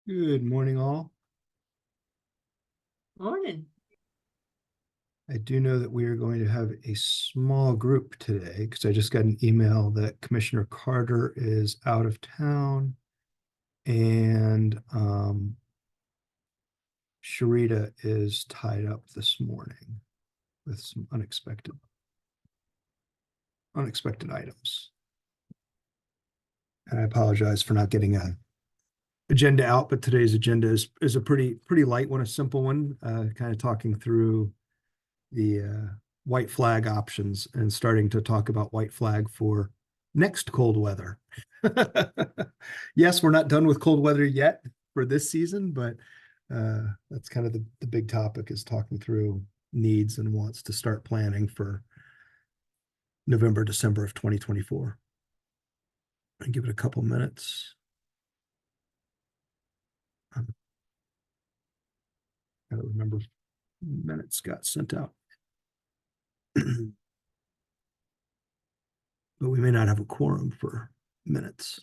Good morning, all. Morning. I do know that we are going to have a small group today because I just got an email that Commissioner Carter is out of town and Sharita is tied up this morning with some unexpected items. And I apologize for not getting a agenda out, but today's agenda is a pretty light one, a simple one, kind of talking through the white flag options and starting to talk about white flag for next cold weather. Yes, we're not done with cold weather yet for this season, but that's kind of the big topic, is talking through needs and wants to start planning for November, December of 2024. And give it a couple minutes. I don't remember minutes got sent out. But we may not have a quorum for minutes.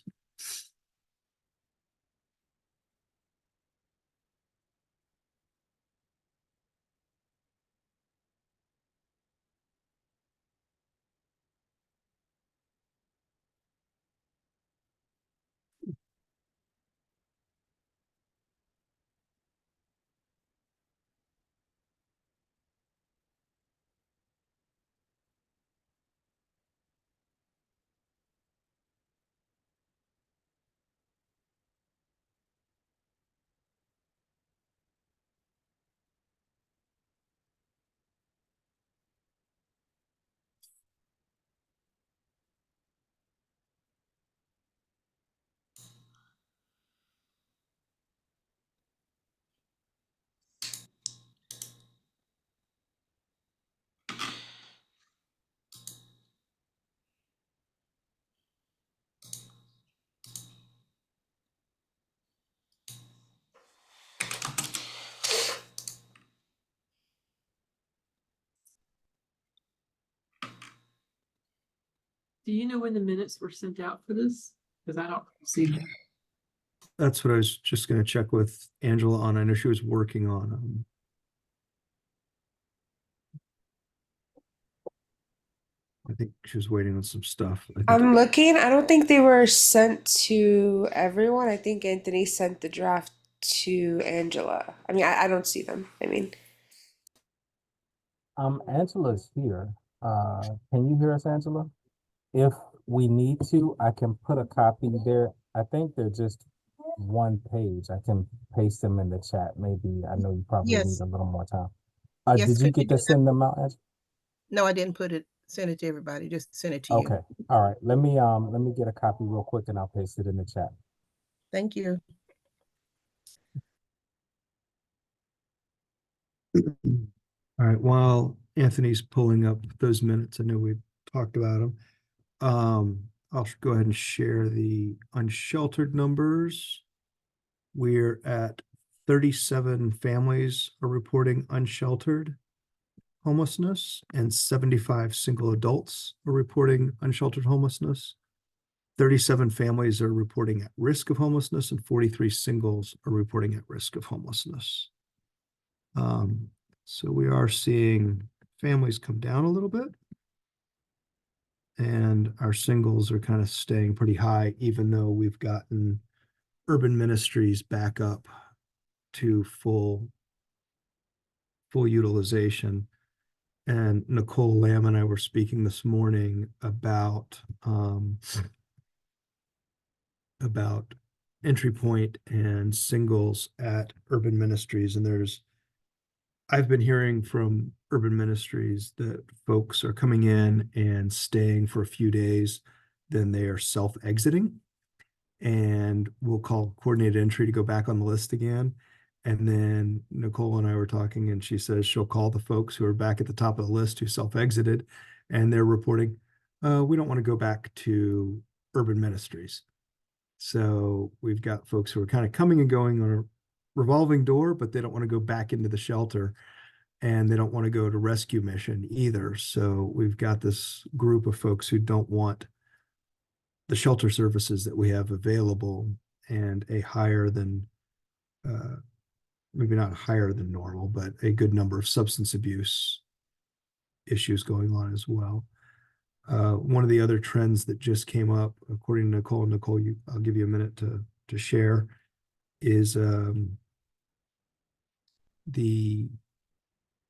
Do you know when the minutes were sent out for this? Because I don't see them. That's what I was just going to check with Angela on. I know she was working on them. I think she was waiting on some stuff. I'm looking. I don't think they were sent to everyone. I think Anthony sent the draft to Angela. I mean, I don't see them. I mean, Angela's here. Can you hear us, Angela? If we need to, I can put a copy there. I think they're just one page. I can paste them in the chat. Maybe I know you probably need Yes, a little more time. yes, Did you could you get do to that? send them out, Angela? No, I didn't send it to everybody, just send it to you. Okay. All right. Let me get a copy real quick and I'll paste it in the chat. Thank you. All right. While Anthony's pulling up those minutes, I know we've talked about them. I'll go ahead and share the unsheltered numbers. We're at 37 families are reporting unsheltered homelessness, and 75 single adults are reporting unsheltered homelessness. 37 families are reporting at risk of homelessness, and 43 singles are reporting at risk of homelessness. So we are seeing families come down a little bit, and our singles are kind of staying pretty high, even though we've gotten urban ministries back up to full utilization. And Nicole Lamb and I were speaking this morning about entry point and singles at urban ministries. And I've been hearing from urban ministries that folks are coming in and staying for a few days, then they are self-exiting, and we'll call coordinated entry to go back on the list again. And then Nicole and I were talking, and she says she'll call the folks who are back at the top of the list who self-exited, and they're reporting, we don't want to go back to urban ministries. So we've got folks who are kind of coming and going on a revolving door, but they don't want to go back into the shelter, and they don't want to go to rescue mission either. So we've got this group of folks who don't want the shelter services that we have available, and a higher than maybe not higher than normal, but a good number of substance abuse issues going on as well. One of the other trends that just came up, according to Nicole, I'll give you a minute to share, is in the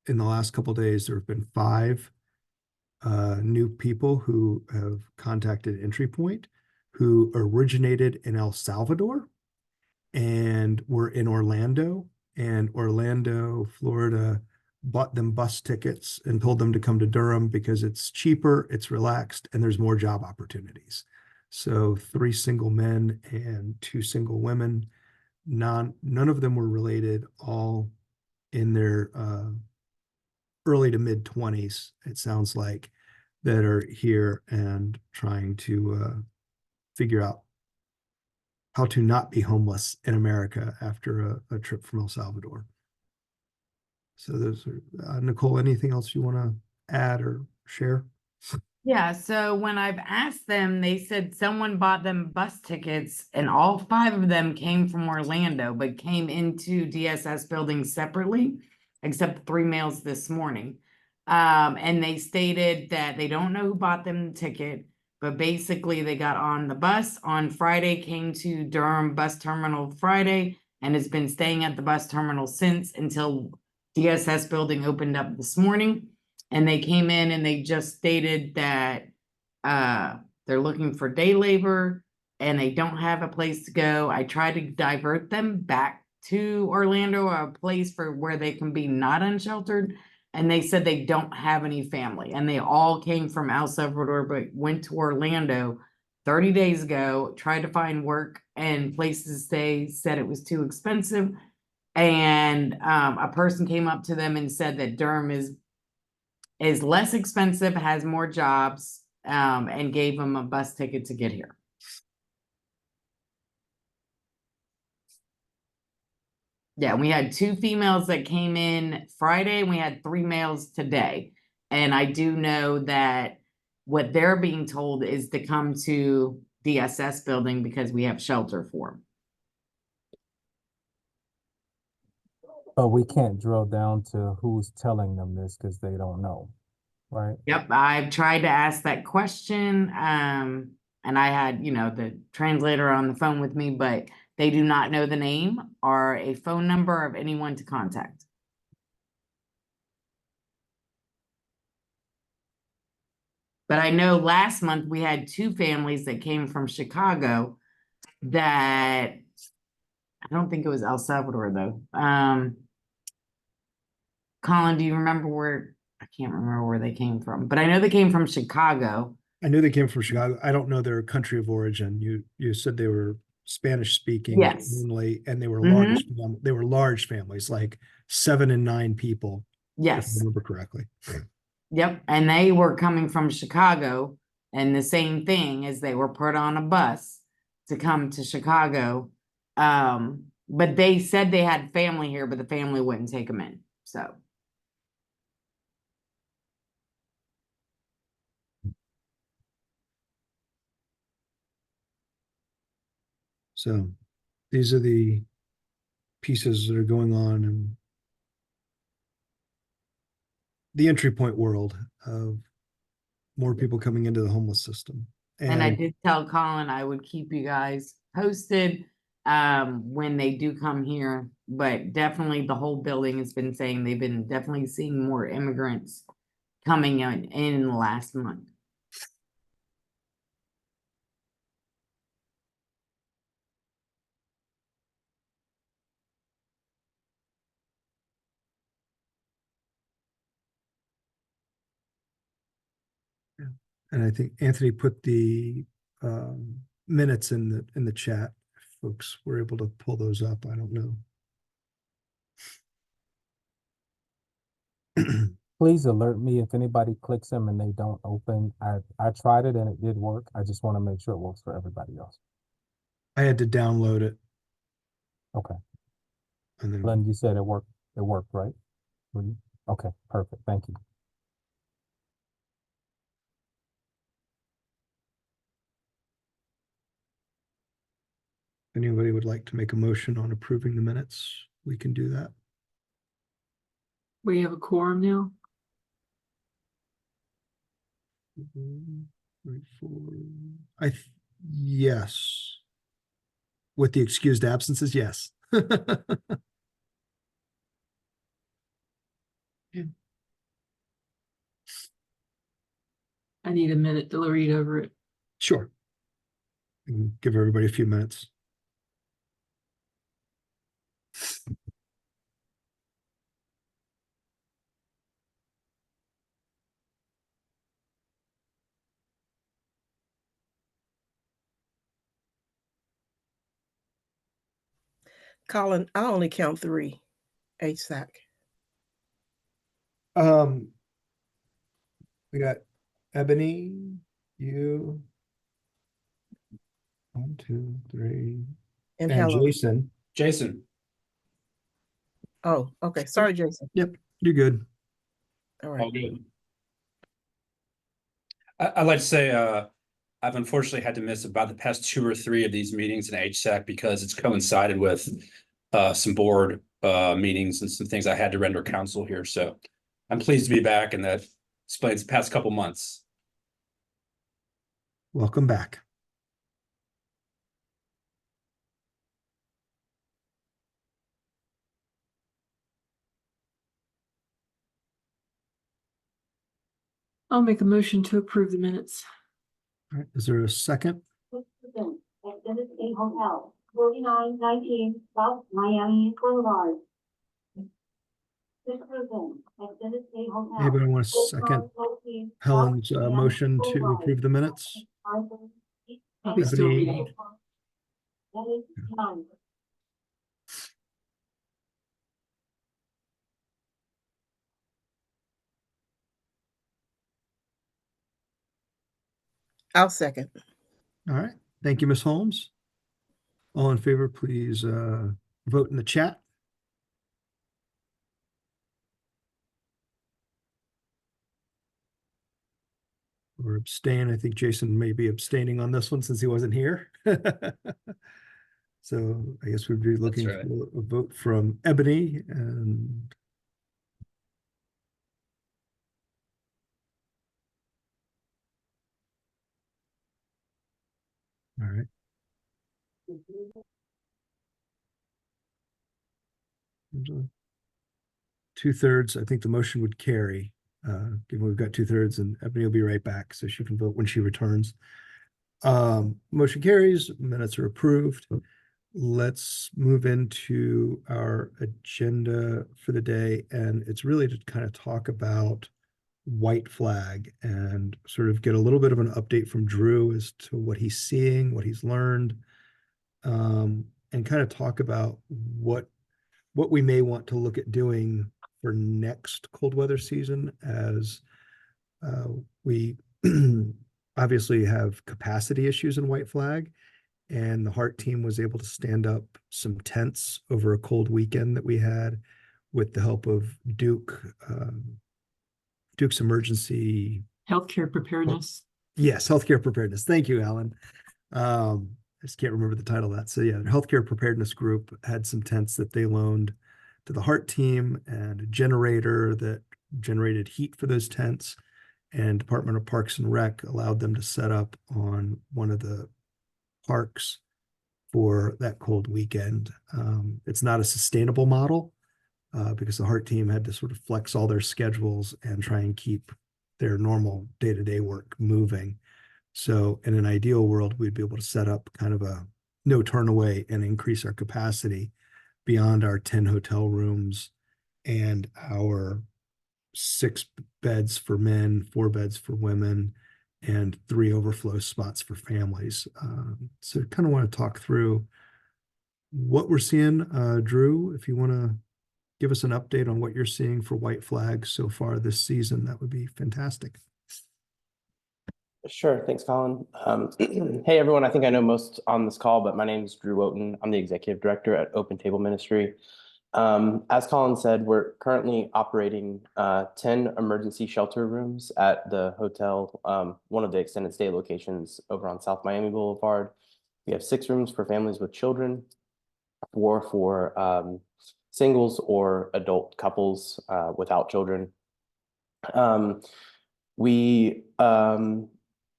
last couple of days, there have been 5 new people who have contacted Entry Point who originated in El Salvador and were in Orlando, and Orlando, Florida bought them bus tickets and told them to come to Durham because it's cheaper, it's relaxed, and there's more job opportunities. So 3 single men and 2 single women, none of them were related, all in their early to mid 20s, it sounds like, that are here and trying to figure out how to not be homeless in America after a trip from El Salvador. So those are, Nicole, anything else you want to add or share? Yeah, so when I've asked them, they said someone bought them bus tickets and all 5 of them came from Orlando, but came into DSS buildings separately, except 3 males this morning. And they stated that they don't know who bought them the ticket, but basically they got on the bus on Friday, came to Durham bus terminal Friday, and has been staying at the bus terminal since until DSS building opened up this morning. And they came in and they just stated that they're looking for day labor and they don't have a place to go. I tried to divert them back to Orlando, a place for where they can be not unsheltered. And they said they don't have any family. And they all came from El Salvador, but went to Orlando 30 days ago, tried to find work and places to stay, said it was too expensive. And a person came up to them and said that Durham is less expensive, has more jobs, and gave them a bus ticket to get here. Yeah, we had 2 females that came in Friday, and we had 3 males today. And I do know that what they're being told is to come to the SS building because we have shelter for them. But we can't drill down to who's telling them this because they don't know, right? Yep, I've tried to ask that question, and I had, the translator on the phone with me, but they do not know the name or a phone number of anyone to contact. But I know last month we had 2 families that came from Chicago that I don't think it was El Salvador though. Colin, do you remember where? I can't remember where they came from, but I know they came from Chicago. I knew they came from Chicago. I don't know their country of origin. You said they were Spanish speaking Yes. mainly, and they were Mhm. large families, like 7 and 9 people, if I Yes. remember correctly. Yep. And they were coming from Chicago, and the same thing as they were put on a bus to come to Chicago. But they said they had family here, but the family wouldn't take them in. So So these are the pieces that are going on in the Entry Point world of more people coming into the homeless system. and I did tell Colin I would keep you guys posted when they do come here, but definitely the whole building has been saying they've been definitely seeing more immigrants coming in the last month. And I think Anthony put the minutes in the chat. If folks were able to pull those up. I don't know. Please alert me if anybody clicks them and they don't open. I tried it and it did work. I just want to make sure it works for everybody else. I had to download it, Okay. and then Glenn, you said it worked. It worked, right? Okay, perfect. Thank you. Anybody would like to make a motion on approving the minutes, we can do that. We have a quorum now. 3, 4. Yes. With the excused absences, yes. I need a minute to read over it. Sure. We can give everybody a few minutes. Colin, I only count 3 HSAC. We got Ebony, you. 1, 2, 3, And and Helen. Jason. Jason, Oh, okay. Sorry, Jason. Yep, you're good. All all right. good. I'd like to say, I've unfortunately had to miss about the past 2 or 3 of these meetings in HSAC because it's coincided with some board meetings and some things I had to render counsel here. So I'm pleased to be back, and that explains the past couple months. Welcome back. I'll make a motion to approve the minutes. All right, is there a second? Exhibit A Hotel, 4919 South Miami Boulevard. Exhibit A Hotel. Anybody want to second 4919 Helen's South Miami motion to Boulevard. approve the minutes? I'll be still Ebony. reading. I'll second. All right, thank you, Ms. Holmes. All in favor, please vote in the chat. Or abstain. I think Jason may be abstaining on this one since he wasn't here. So I guess we'd be looking right. for a vote from Ebony and all right. Angela. 2/3, I think the motion would carry, given we've got 2/3, and Ebony will be right back, so she can vote when she returns. Motion carries, minutes are approved. Let's move into our agenda for the day, and it's really to kind of talk about white flag and sort of get a little bit of an update from Drew as to what he's seeing, what he's learned, and kind of talk about what we may want to look at doing for next cold weather season, as we obviously have capacity issues in white flag, and the Heart team was able to stand up some tents over a cold weekend that we had with the help of Duke's emergency. Healthcare preparedness. Yes, healthcare preparedness. Thank you, Alan. I just can't remember the title of that. So yeah, the healthcare preparedness group had some tents that they loaned to the Heart team and a generator that generated heat for those tents. And Department of Parks and Rec allowed them to set up on one of the parks for that cold weekend. It's not a sustainable model because the Heart team had to sort of flex all their schedules and try and keep their normal day-to-day work moving. So in an ideal world, we'd be able to set up kind of a no turn away and increase our capacity beyond our 10 hotel rooms and our 6 beds for men, 4 beds for women, and 3 overflow spots for families. So kind of want to talk through what we're seeing. Drew, if you want to give us an update on what you're seeing for white flags so far this season, that would be fantastic. Sure. Thanks, Colin. Hey, everyone. I think I know most on this call, but my name is Drew Wotan. I'm the executive director at Open Table Ministry. As Colin said, we're currently operating 10 emergency shelter rooms at the hotel, one of the extended stay locations over on South Miami Boulevard. We have 6 rooms for families with children, 4 for singles or adult couples without children. We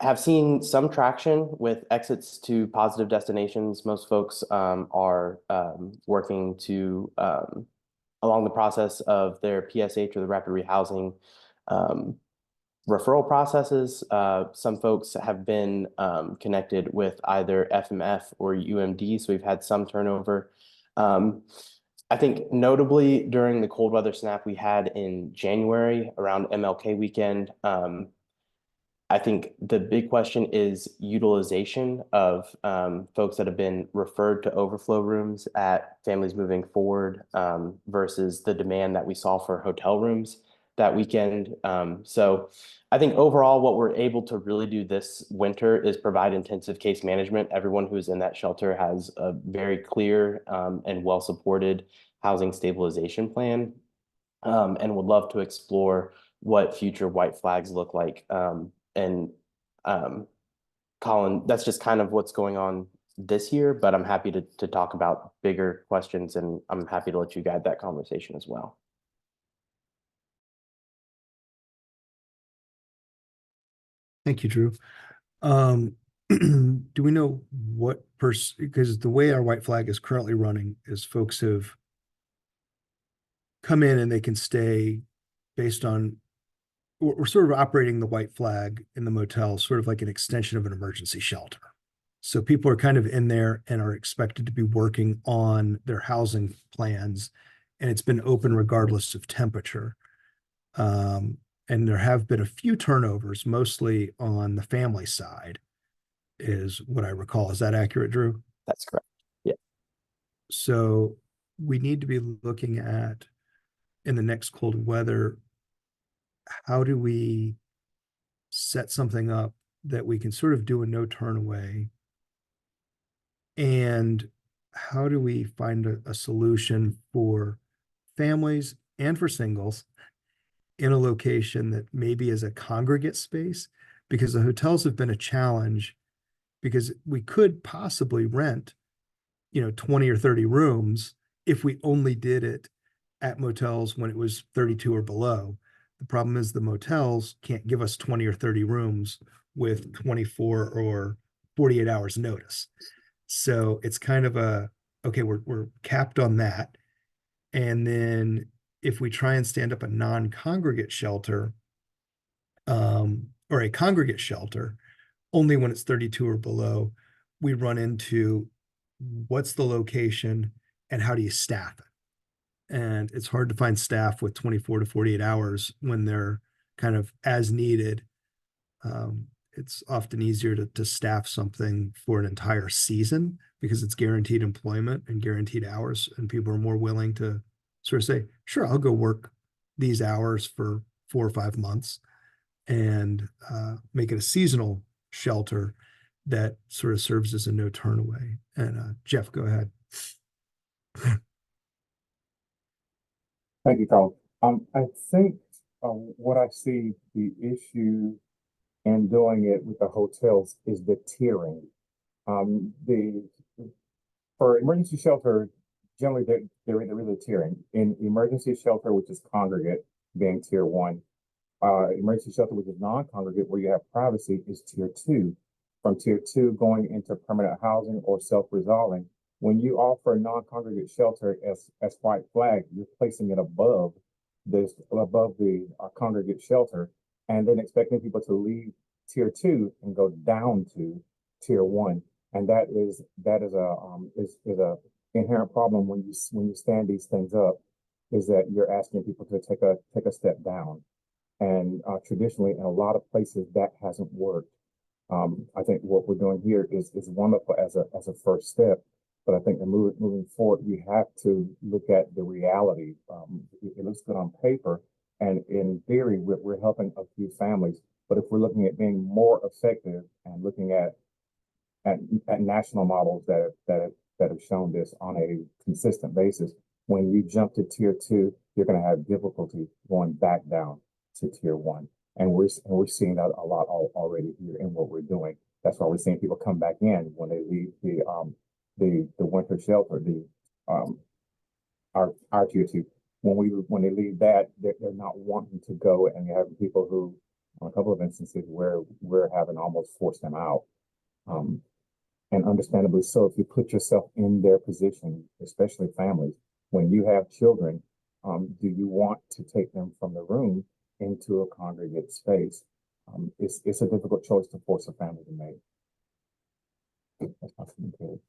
have seen some traction with exits to positive destinations. Most folks are working to along the process of their PSH or the rapid rehousing referral processes. Some folks have been connected with either FMF or UMD, so we've had some turnover. I think notably during the cold weather snap we had in January around MLK weekend, I think the big question is utilization of folks that have been referred to overflow rooms at Families Moving Forward versus the demand that we saw for hotel rooms that weekend. So I think overall what we're able to really do this winter is provide intensive case management. Everyone who's in that shelter has a very clear and well-supported housing stabilization plan, and would love to explore what future white flags look like. Colin, that's just kind of what's going on this year, but I'm happy to talk about bigger questions, and I'm happy to let you guide that conversation as well. Thank you, Drew. Do we know what because the way our white flag is currently running is folks have come in and they can stay based on, we're sort of operating the white flag in the motel, sort of like an extension of an emergency shelter. So people are kind of in there and are expected to be working on their housing plans, and it's been open regardless of temperature. And there have been a few turnovers, mostly on the family side, is what I recall. Is that accurate, Drew? That's correct. Yeah. So we need to be looking at, in the next cold weather, how do we set something up that we can sort of do a no turn away? And how do we find a solution for families and for singles in a location that maybe is a congregate space? Because the hotels have been a challenge, because we could possibly rent, 20 or 30 rooms if we only did it at motels when it was 32 or below. The problem is the motels can't give us 20 or 30 rooms with 24 or 48 hours notice. So it's kind of okay, we're capped on that. And then if we try and stand up a non-congregate shelter, or a congregate shelter, only when it's 32 or below, we run into what's the location and how do you staff it? And it's hard to find staff with 24 to 48 hours when they're kind of as needed. It's often easier to staff something for an entire season because it's guaranteed employment and guaranteed hours, and people are more willing to sort of say, sure, I'll go work these hours for 4 or 5 months and make it a seasonal shelter that sort of serves as a no turn away. And Jeff, go ahead. Thank you, Carl. I think what I see the issue in doing it with the hotels is the tiering. For emergency shelter, generally they're really tiering. In emergency shelter, which is congregate, being tier 1, emergency shelter, which is non-congregate, where you have privacy, is tier 2. From tier 2 going into permanent housing or self-resolving. When you offer non-congregate shelter as white flag, you're placing it above the congregate shelter, and then expecting people to leave tier 2 and go down to tier 1, and that is a inherent problem when you stand these things up, is that you're asking people to take a step down, and traditionally in a lot of places that hasn't worked. I think what we're doing here is wonderful as a first step. But I think moving forward, we have to look at the reality. It looks good on paper, and in theory, we're helping a few families. But if we're looking at being more effective and looking at national models that have shown this on a consistent basis, when you jump to tier 2, you're going to have difficulty going back down to tier 1, and we're seeing that a lot already here in what we're doing. That's why we're seeing people come back in when they leave the winter shelter, our tier two. When they leave that, they're not wanting to go, and you have people who, on a couple of instances where we're having almost forced them out. And understandably so, if you put yourself in their position, especially families, when you have children, do you want to take them from the room into a congregate space? It's a difficult choice to force a family to make. That's my commentary.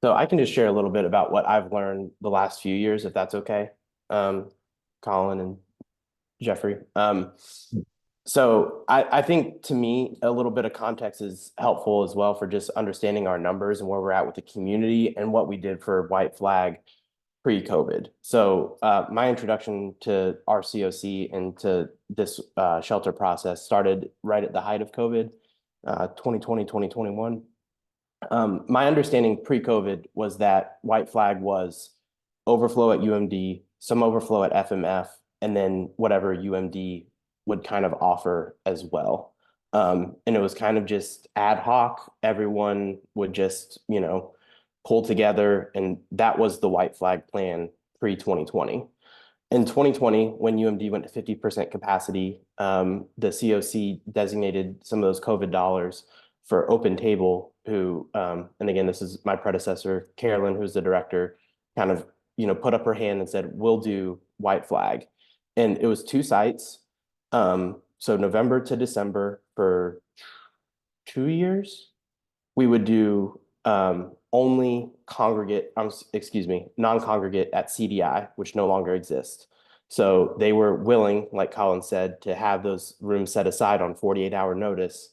So I can just share a little bit about what I've learned the last few years, if that's okay, Colin and Jeffrey. So I think to me, a little bit of context is helpful as well for just understanding our numbers and where we're at with the community and what we did for White Flag pre-COVID. So my introduction to RCOC and to this shelter process started right at the height of COVID, 2020, 2021. My understanding pre-COVID was that White Flag was overflow at UMD, some overflow at FMF, and then whatever UMD would kind of offer as well. And it was kind of just ad hoc. Everyone would just, pull together, and that was the White Flag plan pre-2020. In 2020, when UMD went to 50% capacity, the COC designated some of those COVID dollars for Open Table, who, and again, this is my predecessor, Carolyn, who's the director, kind of, put up her hand and said, we'll do White Flag. And it was 2 sites. So November to December for 2 years, we would do only non-congregate at CDI, which no longer exists. So they were willing, like Colin said, to have those rooms set aside on 48-hour notice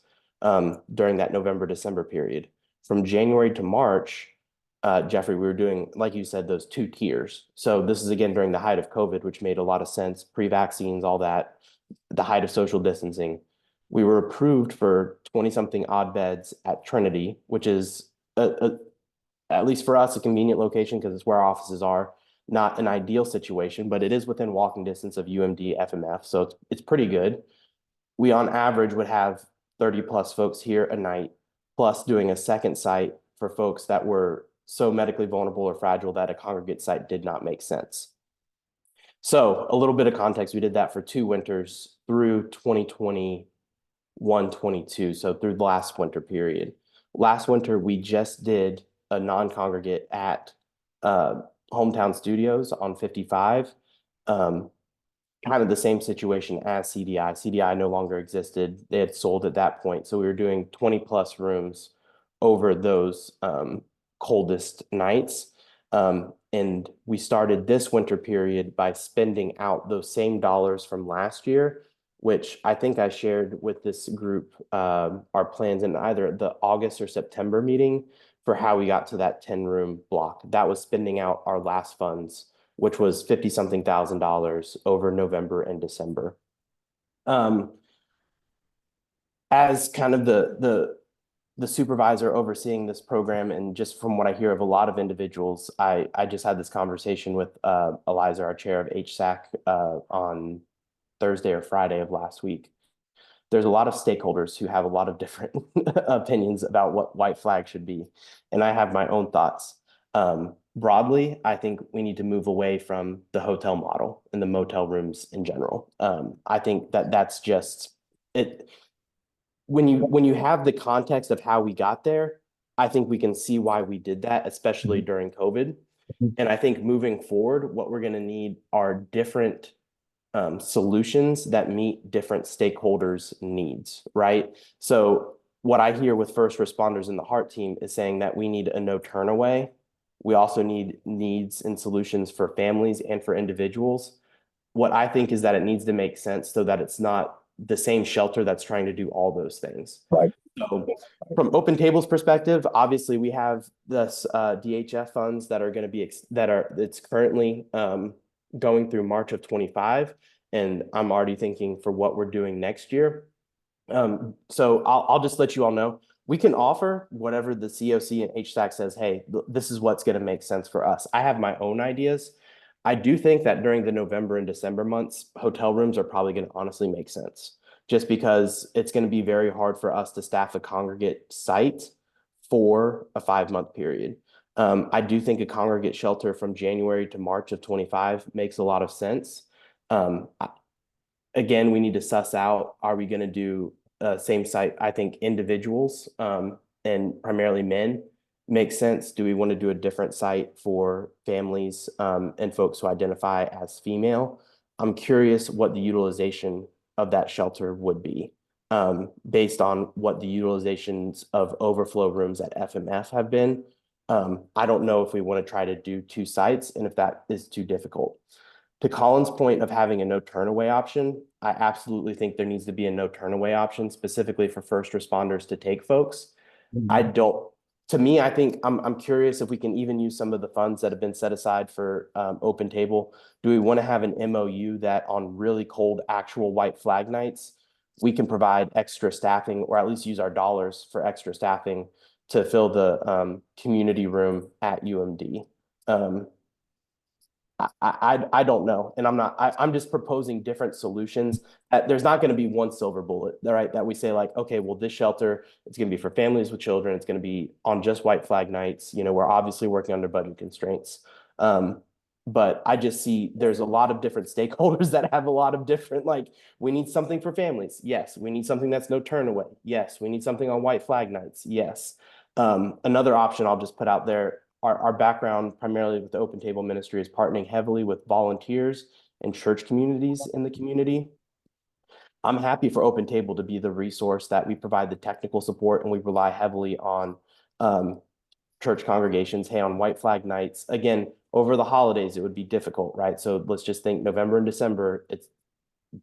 during that November-December period. From January to March, Jeffrey, we were doing, like you said, those 2 tiers. So this is again during the height of COVID, which made a lot of sense, pre-vaccines, all that, the height of social distancing. We were approved for 20-something odd beds at Trinity, which is, at least for us, a convenient location because it's where our offices are. Not an ideal situation, but it is within walking distance of UMD, FMF, so it's pretty good. We, on average, would have 30+ folks here a night, plus doing a second site for folks that were so medically vulnerable or fragile that a congregate site did not make sense. So a little bit of context, we did that for 2 winters through 2021, 22, so through the last winter period. Last winter, we just did a non-congregate at Hometown Studios on 55. Kind of the same situation as CDI. CDI no longer existed. They had sold at that point. So we were doing 20+ rooms over those coldest nights. And we started this winter period by spending out those same dollars from last year, which I think I shared with this group our plans in either the August or September meeting for how we got to that 10-room block. That was spending out our last funds, which was 50-something thousand dollars over November and December. As kind of the supervisor overseeing this program, and just from what I hear of a lot of individuals, I just had this conversation with Eliza, our chair of HSAC, on Thursday or Friday of last week. There's a lot of stakeholders who have a lot of different opinions about what White Flag should be. And I have my own thoughts. Broadly, I think we need to move away from the hotel model and the motel rooms in general. I think that's just it. When you have the context of how we got there, I think we can see why we did that, especially during COVID. And I think moving forward, what we're going to need are different solutions that meet different stakeholders' needs, right? So what I hear with first responders in the HEART team is saying that we need a no turn away. We also need needs and solutions for families and for individuals. What I think is that it needs to make sense so that it's not the same shelter that's trying to do all those things. Right. So from Open Table's perspective, obviously we have this DHF funds that are going to be, it's currently going through March of 25. And I'm already thinking for what we're doing next year. So I'll just let you all know, we can offer whatever the COC and HSAC says, hey, this is what's going to make sense for us. I have my own ideas. I do think that during the November and December months, hotel rooms are probably going to honestly make sense. just because it's going to be very hard for us to staff a congregate site for a 5-month period. I do think a congregate shelter from January to March of 25 makes a lot of sense. Again, we need to suss out, are we going to do same site? I think individuals and primarily men makes sense. Do we want to do a different site for families and folks who identify as female? I'm curious what the utilization of that shelter would be based on what the utilizations of overflow rooms at FMF have been. I don't know if we want to try to do 2 sites and if that is too difficult. To Colin's point of having a no turn away option, I absolutely think there needs to be a no turn away option specifically for first responders to take folks. To me, I think I'm curious if we can even use some of the funds that have been set aside for open table. Do we want to have an MOU that on really cold actual white flag nights, we can provide extra staffing or at least use our dollars for extra staffing to fill the community room at UMD? I don't know, and I'm just proposing different solutions. There's not going to be one silver bullet, right? That we say like, okay, well, this shelter, it's going to be for families with children. It's going to be on just white flag nights. You know, we're obviously working under budget constraints. But I just see there's a lot of different stakeholders that have a lot of different, like, we need something for families. Yes. We need something that's no turn away. Yes. We need something on white flag nights. Yes. Another option I'll just put out there, our background primarily with the Open Table Ministry is partnering heavily with volunteers and church communities in the community. I'm happy for Open Table to be the resource that we provide the technical support, and we rely heavily on church congregations. Hey, on white flag nights, again, over the holidays, it would be difficult, right? So let's just think November and December,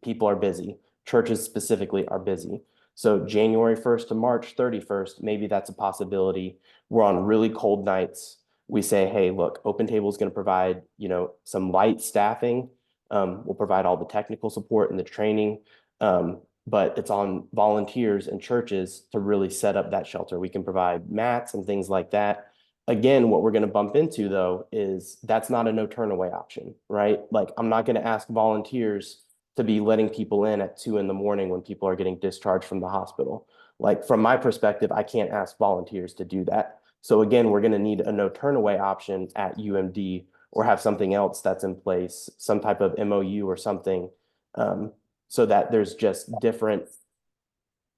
people are busy. Churches specifically are busy. So January 1st to March 31st, maybe that's a possibility. We're on really cold nights. We say, hey, look, Open Table is going to provide, you know, some light staffing. We'll provide all the technical support and the training, but it's on volunteers and churches to really set up that shelter. We can provide mats and things like that. Again, what we're going to bump into, though, is that's not a no turn away option, right? Like, I'm not going to ask volunteers to be letting people in at 2 a.m. when people are getting discharged from the hospital. Like, from my perspective, I can't ask volunteers to do that. So again, we're going to need a no turn away option at UMD or have something else that's in place, some type of MOU or something, so that there's just different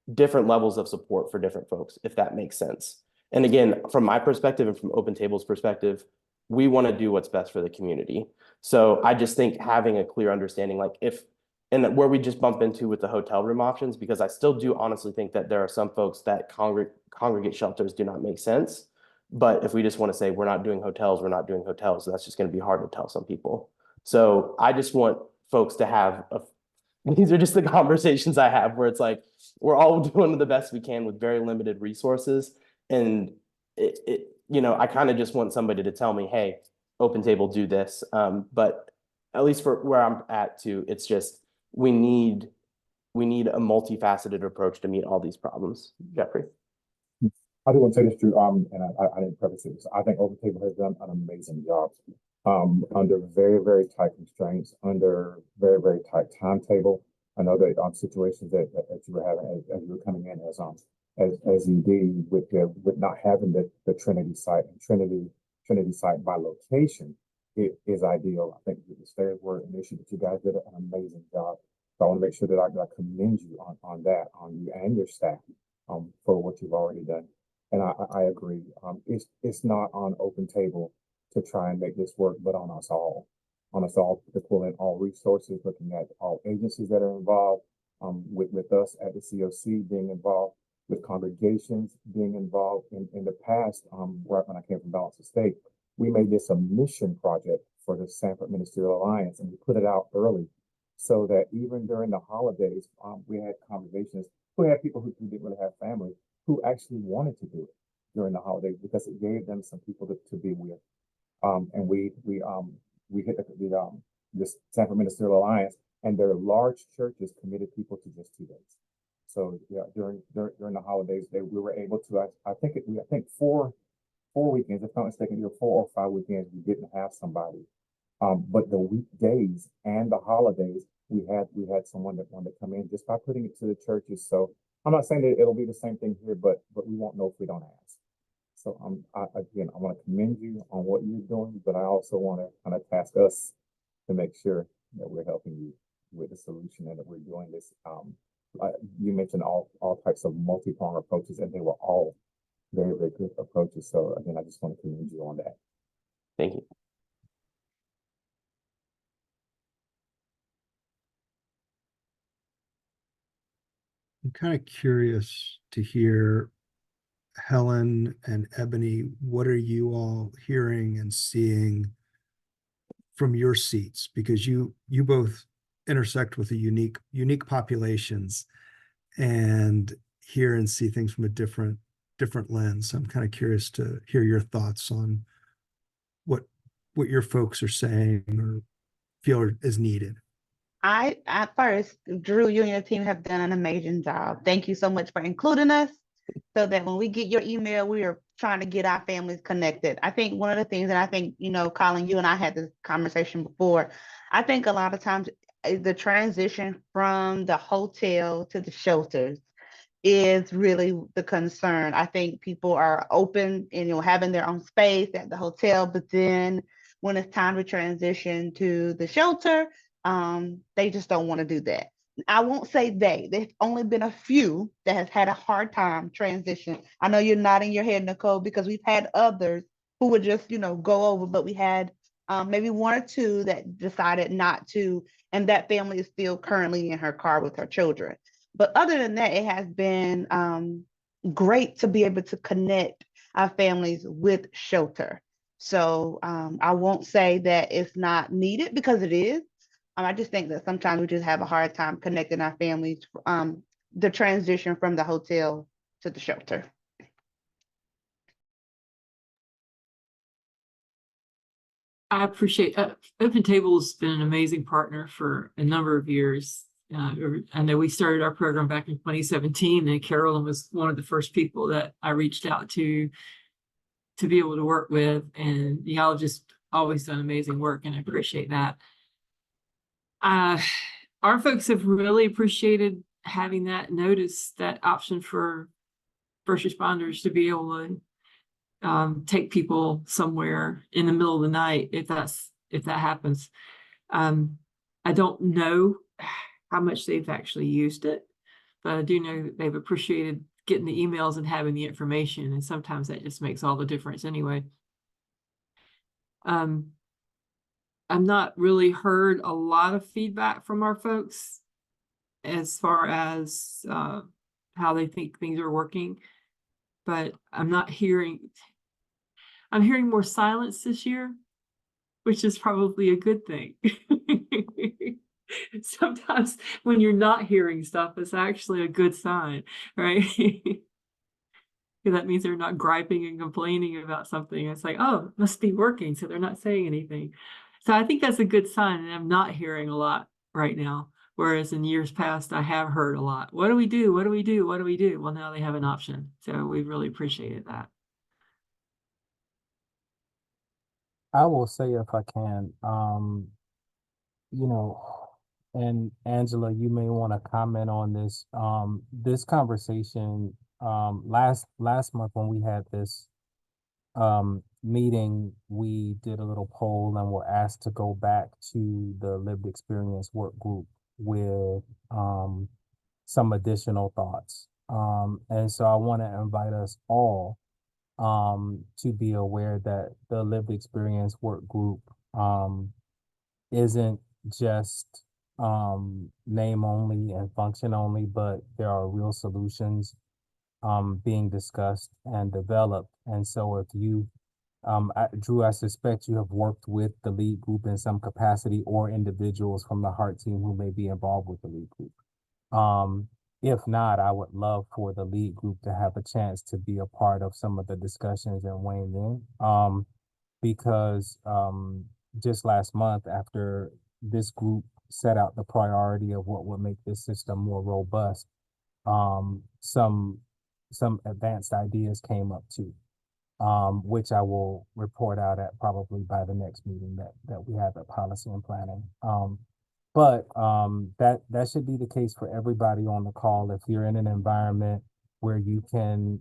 levels of support for different folks, if that makes sense. And again, from my perspective and from Open Table's perspective, we want to do what's best for the community. So I just think having a clear understanding, like and where we just bump into with the hotel room options, because I still do honestly think that there are some folks that congregate shelters do not make sense. But if we just want to say we're not doing hotels, we're not doing hotels, that's just going to be hard to tell some people. So I just want folks to have these are just the conversations I have where it's like, we're all doing the best we can with very limited resources. And you know, I kind of just want somebody to tell me, hey, Open Table, do this. But at least for where I'm at too, it's just, we need a multifaceted approach to meet all these problems. Jeffrey. I do want to say this, Drew, and I didn't preface this. I think Open Table has done an amazing job under very, very tight constraints, under very, very tight timetable. I know that situations that you were having as you were coming in as ED with not having the Trinity site and Trinity site by location, it is ideal. I think the stairs were an issue, but you guys did an amazing job. So I want to make sure that I commend you on that, on you and your staff for what you've already done. And I agree. It's not on Open Table to try and make this work, but on us all to pull in all resources, looking at all agencies that are involved, with us at the COC being involved, with congregations being involved. In the past, right when I came from Balance of State, we made this a mission project for the Sanford Ministerial Alliance, and we put it out early so that even during the holidays, we had congregations who had people who didn't really have family who actually wanted to do it during the holidays because it gave them some people to be with. And we hit the Sanford Ministerial Alliance, and their large churches committed people to just 2 days. So yeah, during the holidays, we were able to. I think 4 weekends, if I'm not mistaken, either 4 or 5 weekends, we didn't have somebody. But the weekdays and the holidays, we had someone that wanted to come in just by putting it to the churches. So I'm not saying that it'll be the same thing here, but we won't know if we don't ask. So again, I want to commend you on what you're doing, but I also want to kind of task us to make sure that we're helping you with the solution and that we're doing this. You mentioned all types of multi-pronged approaches, and they were all very, very good approaches. So again, I just want to commend you on that. Thank you. I'm kind of curious to hear, Helen and Ebony, what are you all hearing and seeing from your seats? Because you both intersect with a unique populations and hear and see things from a different lens. So I'm kind of curious to hear your thoughts on what your folks are saying or feel is needed. At first, Drew, you and your team have done an amazing job. Thank you so much for including us so that when we get your email, we are trying to get our families connected. I think one of the things, and I think, Colin, you and I had this conversation before. I think a lot of times the transition from the hotel to the shelters is really the concern. I think people are open and having their own space at the hotel, but then when it's time to transition to the shelter, they just don't want to do that. I won't say there's only been a few that has had a hard time transition. I know you're nodding your head, Nicole, because we've had others who would just, go over, but we had maybe one or two that decided not to, and that family is still currently in her car with her children. But other than that, it has been great to be able to connect our families with shelter. So I won't say that it's not needed, because it is. I just think that sometimes we just have a hard time connecting our families, the transition from the hotel to the shelter. I appreciate, Open Table has been an amazing partner for a number of years. I know we started our program back in 2017, and Carolyn was one of the first people that I reached out to be able to work with, and y'all have just always done amazing work, and I appreciate that. Our folks have really appreciated having that notice, that option for first responders to be able to take people somewhere in the middle of the night if that happens. I don't know how much they've actually used it, but I do know that they've appreciated getting the emails and having the information, and sometimes that just makes all the difference anyway. I've not really heard a lot of feedback from our folks as far as how they think things are working, but I'm hearing more silence this year, which is probably a good thing. Sometimes when you're not hearing stuff, it's actually a good sign, right? That means they're not griping and complaining about something. It's like, oh, it must be working, so they're not saying anything. So I think that's a good sign, and I'm not hearing a lot right now. Whereas in years past, I have heard a lot. What do we do? What do we do? What do we do? Well, now they have an option. So we really appreciated that. I will say, if I can, and Angela, you may want to comment on this. This conversation, last month when we had this meeting, we did a little poll and were asked to go back to the lived experience work group with some additional thoughts. And so I want to invite us all to be aware that the lived experience work group isn't just name only and function only, but there are real solutions being discussed and developed. And so if you, Drew, I suspect you have worked with the lead group in some capacity, or individuals from the Heart team who may be involved with the lead group. If not, I would love for the lead group to have a chance to be a part of some of the discussions and weighing in. Because just last month, after this group set out the priority of what would make this system more robust, some advanced ideas came up too, which I will report out at probably by the next meeting that we have at Policy and Planning. But that should be the case for everybody on the call. If you're in an environment where you can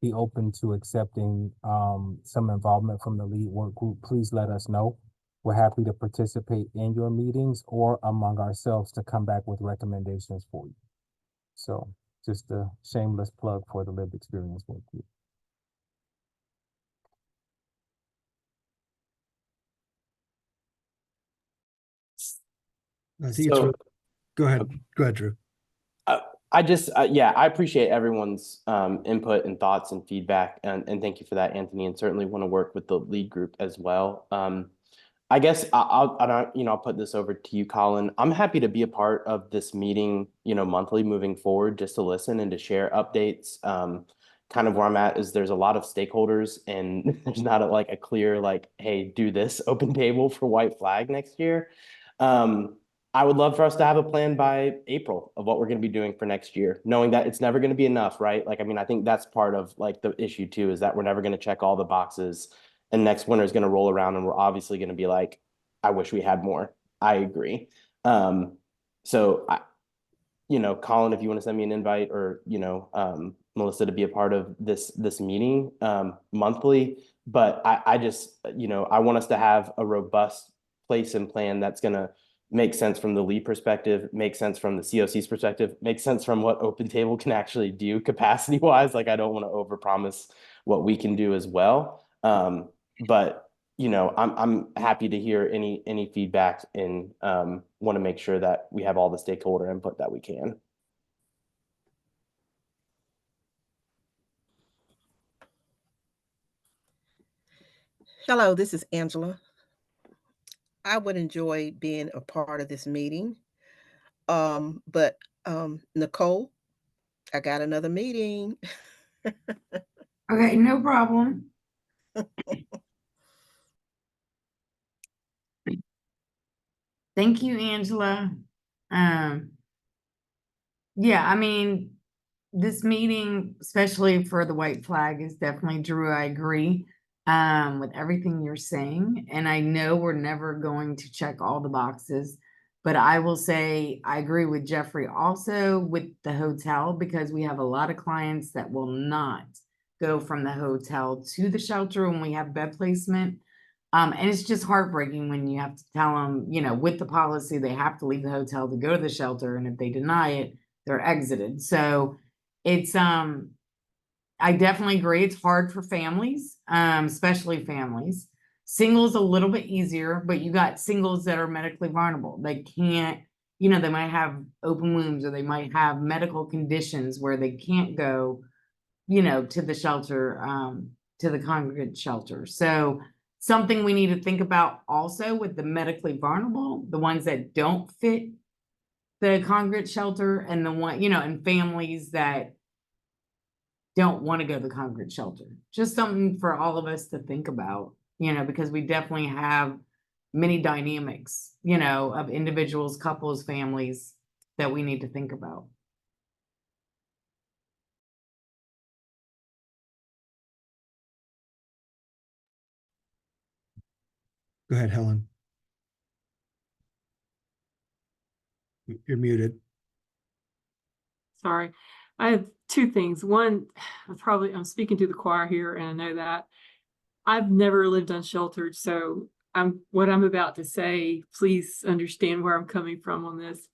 be open to accepting some involvement from the lead work group, please let us know. We're happy to participate in your meetings or among ourselves to come back with recommendations for you. So just a shameless plug for the lived experience work group. I think it's So really, go ahead, Drew. yeah, I appreciate everyone's input and thoughts and feedback, and thank you for that, Anthony, and certainly want to work with the lead group as well. I guess I'll put this over to you, Colin. I'm happy to be a part of this meeting, monthly moving forward, just to listen and to share updates. Kind of where I'm at is there's a lot of stakeholders and there's not a clear, hey, do this open table for white flag next year. I would love for us to have a plan by April of what we're going to be doing for next year, knowing that it's never going to be enough, right? I think that's part of the issue too, is that we're never going to check all the boxes, and next winter is going to roll around and we're obviously going to be like, I wish we had more. I agree. So Colin, if you want to send me an invite, or, Melissa, to be a part of this meeting monthly, but I just, I want us to have a robust place and plan that's going to make sense from the lead perspective, make sense from the COC's perspective, make sense from what Open Table can actually do capacity wise. I don't want to overpromise what we can do as well. But I'm happy to hear any feedback, and want to make sure that we have all the stakeholder input that we can. Hello, this is Angela. I would enjoy being a part of this meeting. But Nicole, I got another meeting. Okay, no problem. Thank you, Angela. Yeah, this meeting, especially for the white flag, is definitely, Drew, I agree with everything you're saying. And I know we're never going to check all the boxes, but I will say I agree with Jeffrey also with the hotel, because we have a lot of clients that will not go from the hotel to the shelter when we have bed placement. And it's just heartbreaking when you have to tell them, with the policy, they have to leave the hotel to go to the shelter. And if they deny it, they're exited. So it's, I definitely agree. It's hard for families, especially families. Singles a little bit easier, but you got singles that are medically vulnerable. They can't, they might have open wounds, or they might have medical conditions where they can't go, to the shelter, to the congregate shelter. So something we need to think about also with the medically vulnerable, the ones that don't fit the congregate shelter, and the one, and families that don't want to go to the congregate shelter. Just something for all of us to think about, because we definitely have many dynamics, of individuals, couples, families that we need to think about. Go ahead, Helen. You're muted. Sorry. I have two things. One, I'm speaking to the choir here, and I know that I've never lived unsheltered. So what I'm about to say, please understand where I'm coming from on this.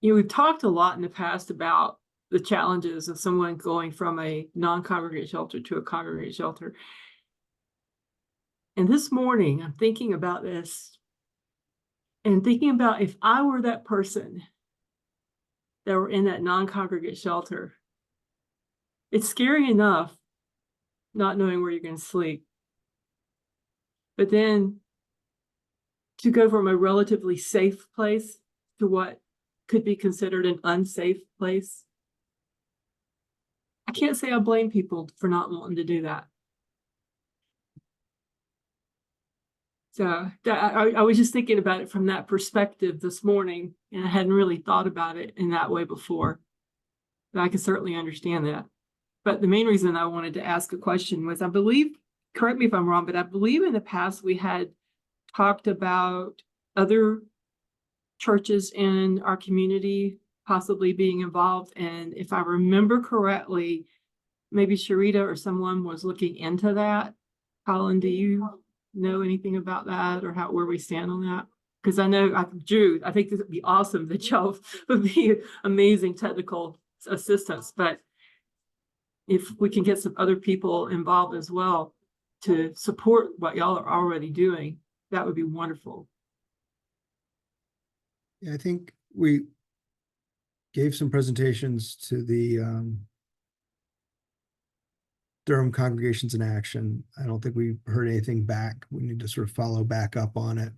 We've talked a lot in the past about the challenges of someone going from a non-congregate shelter to a congregate shelter. And this morning, I'm thinking about this and thinking about if I were that person that were in that non-congregate shelter. It's scary enough not knowing where you're going to sleep. But then to go from a relatively safe place to what could be considered an unsafe place. I can't say I blame people for not wanting to do that. So I was just thinking about it from that perspective this morning, and I hadn't really thought about it in that way before. But I can certainly understand that. But the main reason I wanted to ask a question was, I believe correct me if I'm wrong, but I believe in the past we had talked about other churches in our community possibly being involved. And if I remember correctly, maybe Sharita or someone was looking into that. Colin, do you know anything about that or where we stand on that? Because I know, Drew, I think this would be awesome that y'all would be amazing technical assistants, but if we can get some other people involved as well to support what y'all are already doing, that would be wonderful. Yeah, I think we gave some presentations to the Durham Congregations in Action. I don't think we heard anything back. We need to sort of follow back up on it.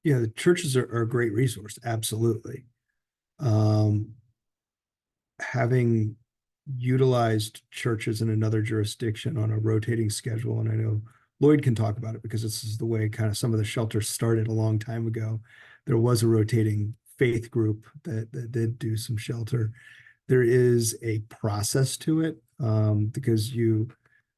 The churches are a great resource, absolutely. Having utilized churches in another jurisdiction on a rotating schedule, and I know Lloyd can talk about it because this is the way kind of some of the shelters started a long time ago. There was a rotating faith group that did do some shelter. There is a process to it because you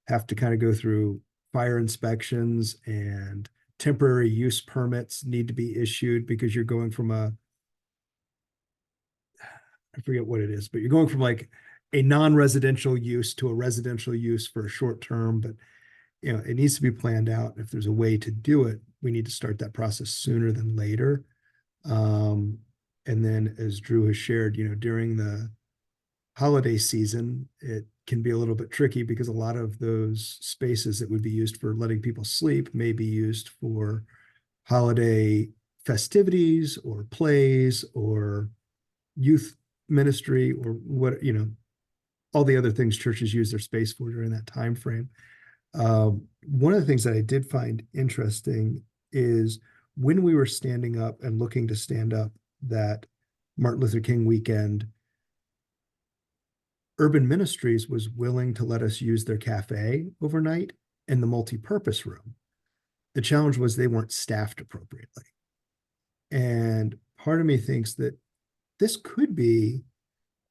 have to kind of go through fire inspections, and temporary use permits need to be issued because you're going from I forget what it is, but you're going from like a non-residential use to a residential use for a short term, but it needs to be planned out. If there's a way to do it, we need to start that process sooner than later. And then as Drew has shared, during the holiday season, it can be a little bit tricky because a lot of those spaces that would be used for letting people sleep may be used for holiday festivities or plays or youth ministry or what, all the other things churches use their space for during that time frame. One of the things that I did find interesting is when we were standing up and looking to stand up that Martin Luther King weekend, Urban Ministries was willing to let us use their cafe overnight and the multi-purpose room. The challenge was they weren't staffed appropriately. And part of me thinks that this could be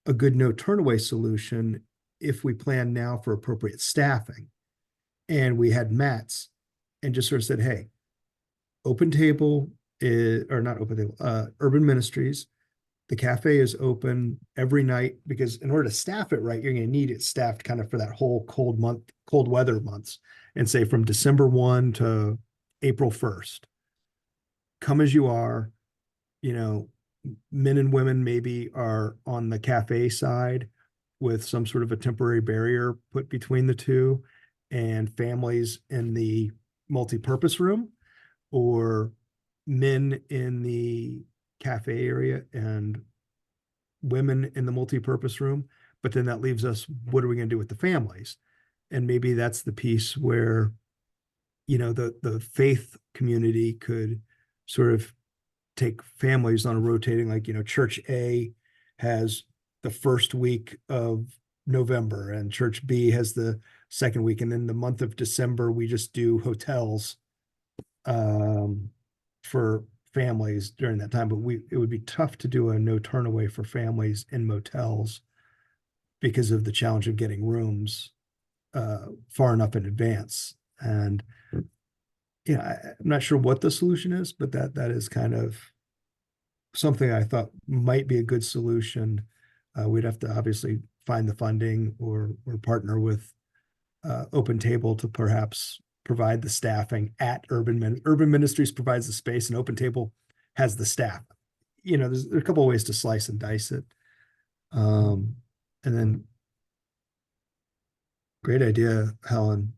a good no turnaway solution if we plan now for appropriate staffing. And we had mats and just sort of said, hey, Open Table is, or not Open Table, Urban Ministries, the cafe is open every night because in order to staff it right, you're going to need it staffed kind of for that whole cold weather months, and say from December 1 to April 1st. Come as you are, men and women maybe are on the cafe side with some sort of a temporary barrier put between the two, and families in the multi-purpose room, or men in the cafe area and women in the multi-purpose room. But then that leaves us, what are we going to do with the families? And maybe that's the piece where, the faith community could sort of take families on a rotating, like, Church A has the first week of November and Church B has the second week. And then the month of December, we just do hotels for families during that time. But it would be tough to do a no turn away for families in motels because of the challenge of getting rooms far enough in advance. And I'm not sure what the solution is, but that is kind of something I thought might be a good solution. We'd have to obviously find the funding or partner with Open Table to perhaps provide the staffing at Urban Ministries provides the space, and Open Table has the staff. There's a couple of ways to slice and dice it. And then great idea, Helen.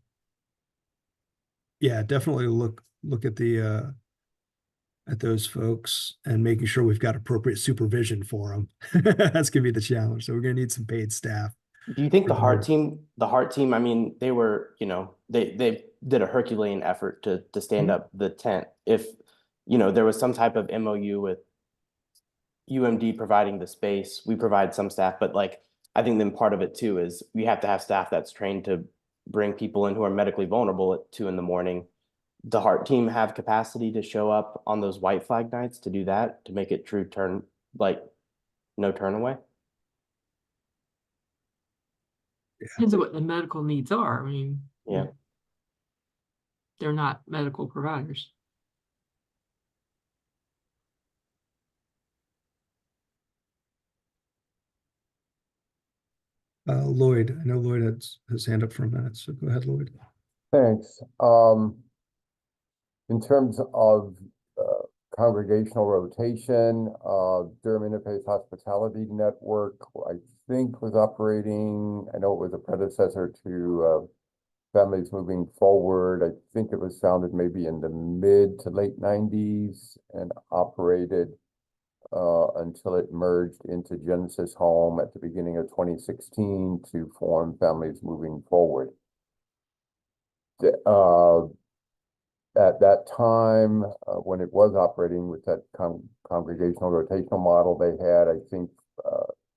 Yeah, definitely look at the at those folks and making sure we've got appropriate supervision for them. That's gonna be the challenge. So we're gonna need some paid staff. Do you think the Heart team, I mean, they were, they did a Herculean effort to stand up the tent. If, there was some type of MOU with UMD providing the space, we provide some staff, but like, I think then part of it too is we have to have staff that's trained to bring people in who are medically vulnerable at 2 a.m. The Heart team have capacity to show up on those white flag nights to do that, to make it true no turn away? Depends on what the medical needs are. I mean, Yeah. they're not medical providers. Lloyd, I know Lloyd has his hand up for a minute, so go ahead, Lloyd. Thanks. In terms of congregational rotation, Durham Interfaith Hospitality Network, I think was operating, I know it was a predecessor to Families Moving Forward. I think it was founded maybe in the mid to late 90s and operated until it merged into Genesis Home at the beginning of 2016 to form Families Moving Forward. At that time, when it was operating with that congregational rotational model, they had, I think,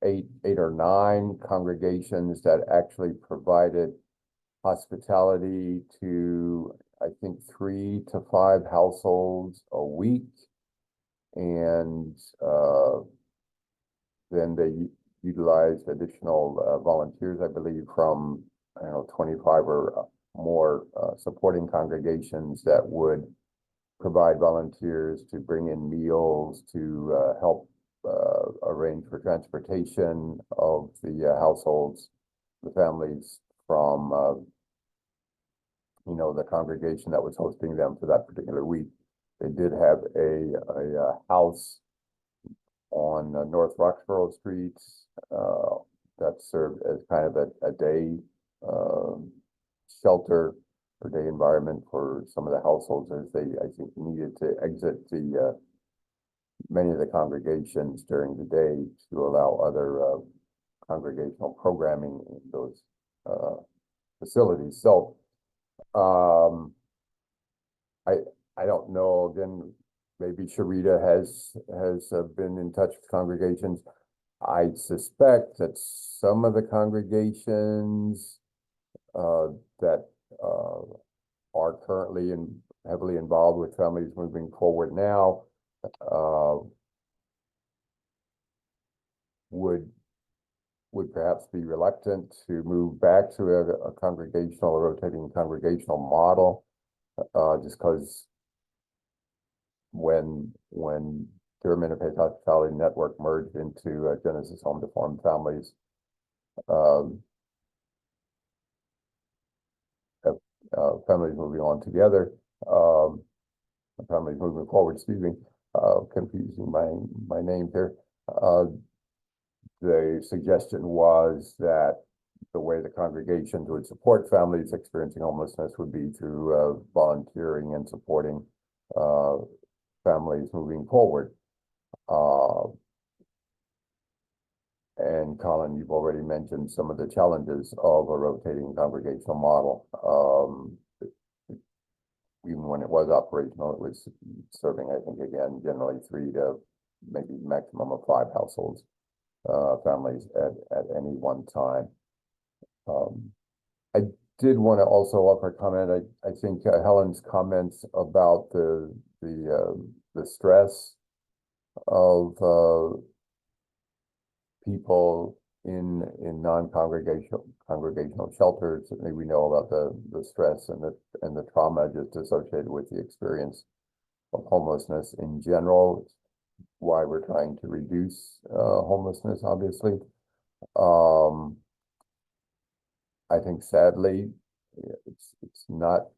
eight or nine congregations that actually provided hospitality to, I think, 3 to 5 households a week. And then they utilized additional volunteers, I believe, from, I don't know, 25 or more supporting congregations that would provide volunteers to bring in meals, to help arrange for transportation of the households, the families from, the congregation that was hosting them for that particular week. They did have a house on North Roxborough Street that served as kind of a day shelter or day environment for some of the households as they, I think, needed to exit the many of the congregations during the day to allow other congregational programming in those facilities. So I don't know, again, maybe Sharita has been in touch with congregations. I suspect that some of the congregations that are currently heavily involved with Families Moving Forward now would perhaps be reluctant to move back to a congregational or rotating congregational model, just because when Durham Interfaith Hospitality Network merged into Genesis Home to Form Families, Families Moving On Together, Families Moving Forward, excuse me, confusing my name here. The suggestion was that the way the congregations would support families experiencing homelessness would be through volunteering and supporting Families Moving Forward. And Colin, you've already mentioned some of the challenges of a rotating congregational model. Even when it was operational, it was serving, I think, again, generally 3 to maybe maximum of 5 households, families at any one time. I did want to also offer a comment. I think Helen's comments about the stress of people in congregational shelters. Certainly, we know about the stress and the trauma just associated with the experience of homelessness in general. It's why we're trying to reduce homelessness, obviously. I think sadly, it's not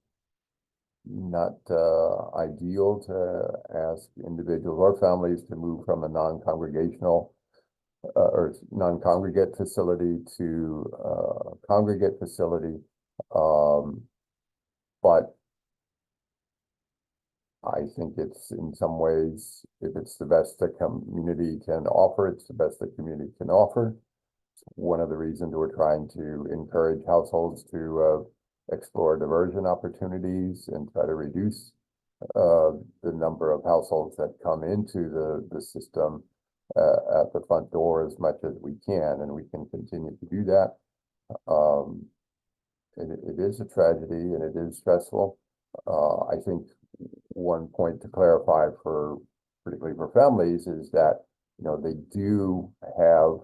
ideal to ask individuals or families to move from a non-congregational or non-congregate facility to congregate facility. But I think it's in some ways, if it's the best the community can offer, it's the best the community can offer. It's one of the reasons we're trying to encourage households to explore diversion opportunities and try to reduce the number of households that come into the system at the front door as much as we can, and we can continue to do that. It is a tragedy and it is stressful. I think one point to clarify particularly for families is that, they do have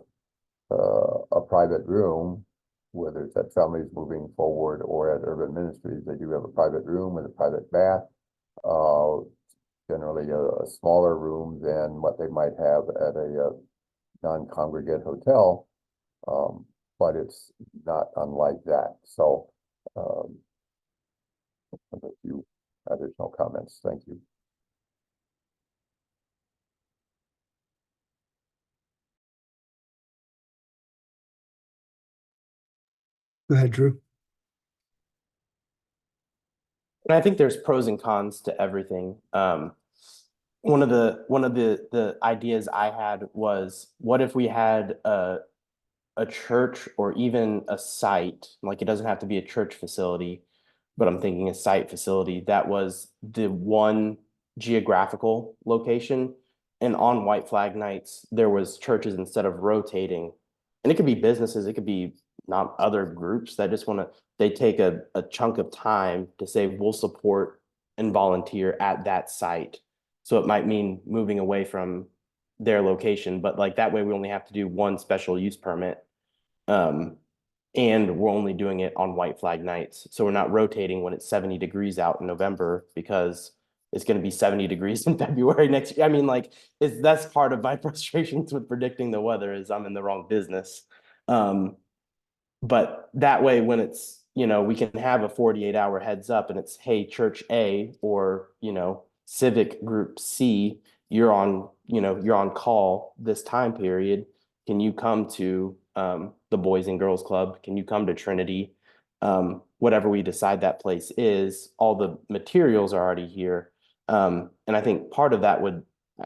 a private room whether it's at Families Moving Forward or at Urban Ministries, they do have a private room with a private bath. Generally a smaller room than what they might have at a non-congregate hotel. But it's not unlike that. So a few additional comments. Thank you. Go ahead, Drew. And I think there's pros and cons to everything. One of the ideas I had was, what if we had a church or even a site, like it doesn't have to be a church facility, but I'm thinking a site facility that was the one geographical location. And on White Flag nights, there was churches instead of rotating. And it could be businesses, it could be not other groups that just want to, they take a chunk of time to say, we'll support and volunteer at that site. So it might mean moving away from their location, but like that way we only have to do one special use permit. And we're only doing it on White Flag nights. So we're not rotating when it's 70 degrees out in November because it's going to be 70 degrees in February next year. I mean, like, that's part of my frustrations with predicting the weather is I'm in the wrong business. But that way, when it's, we can have a 48-hour heads up and it's, hey, church A or, civic group C, you're on call this time period. Can you come to the Boys and Girls Club? Can you come to Trinity? Whatever we decide that place is, all the materials are already here. And I think part of that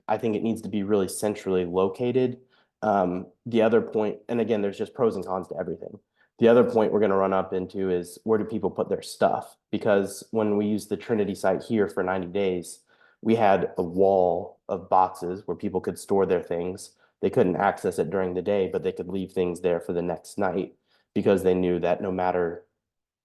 I think it needs to be really centrally located. The other point, and again, there's just pros and cons to everything. The other point we're going to run up into is, where do people put their stuff? Because when we used the Trinity site here for 90 days, we had a wall of boxes where people could store their things. They couldn't access it during the day, but they could leave things there for the next night because they knew that no matter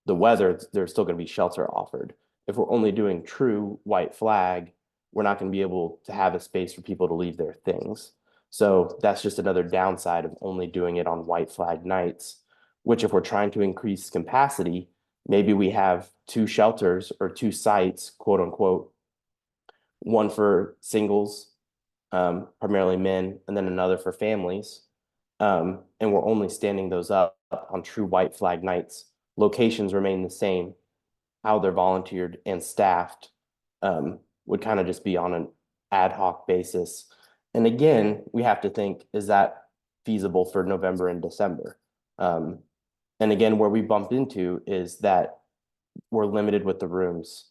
the weather, there's still going to be shelter offered. If we're only doing true White Flag, we're not going to be able to have a space for people to leave their things. So that's just another downside of only doing it on White Flag nights, which if we're trying to increase capacity, maybe we have 2 shelters or 2 sites, quote unquote, one for singles, primarily men, and then another for families. And we're only standing those up on true White Flag nights. Locations remain the same. How they're volunteered and staffed would kind of just be on an ad hoc basis. And again, we have to think, is that feasible for November and December? And again, where we bumped into is that we're limited with the rooms.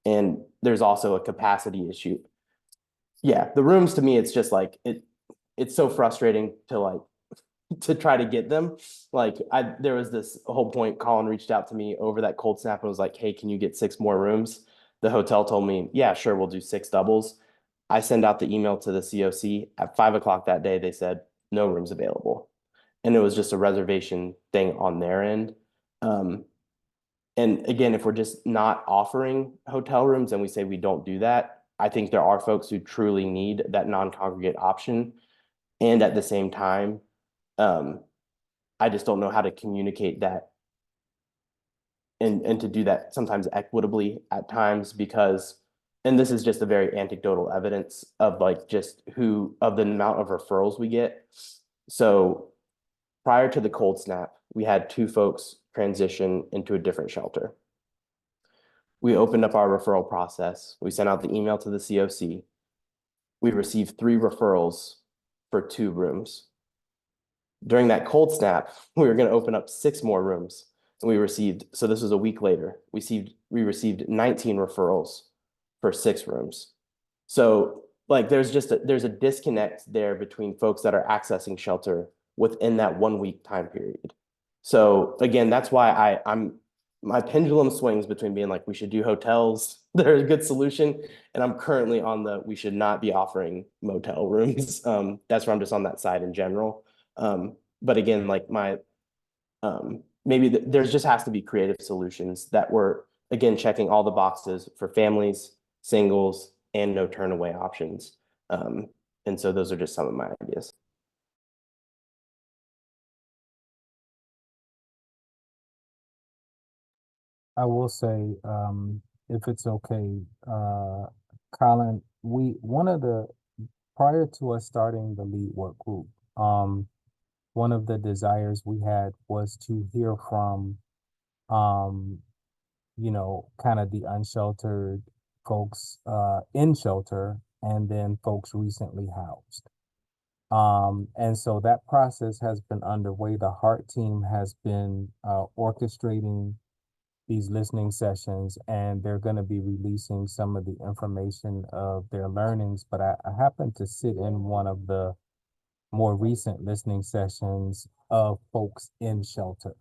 And there's also a capacity issue. Yeah, the rooms, to me, it's just like it's so frustrating to try to get them. Like there was this whole point, Colin reached out to me over that cold snap and was like, hey, can you get 6 more rooms? The hotel told me, yeah, sure, we'll do 6 doubles. I send out the email to the COC at 5 o'clock that day. They said no rooms available. And it was just a reservation thing on their end. And again, if we're just not offering hotel rooms and we say we don't do that, I think there are folks who truly need that non-congregate option. And at the same time, I just don't know how to communicate that and to do that sometimes equitably at times because, and this is just a very anecdotal evidence of like just of the amount of referrals we get. So prior to the cold snap, we had 2 folks transition into a different shelter. We opened up our referral process. We sent out the email to the COC. We received 3 referrals for 2 rooms. During that cold snap, we were going to open up 6 more rooms. And we received, so this was a week later, we received 19 referrals for 6 rooms. So like there's a disconnect there between folks that are accessing shelter within that 1 week time period. So again, that's why my pendulum swings between being like, we should do hotels, they're a good solution. And I'm currently on we should not be offering motel rooms. That's where I'm just on that side in general. But again, like maybe there's just has to be creative solutions that were, again, checking all the boxes for families, singles, and no turn away options. And so those are just some of my ideas. I will say, if it's okay, Colin, prior to us starting the lead work group, one of the desires we had was to hear from, kind of the unsheltered folks, in shelter, and then folks recently housed. And so that process has been underway. The Heart team has been orchestrating these listening sessions, and they're going to be releasing some of the information of their learnings. But I happened to sit in one of the more recent listening sessions of folks in shelter.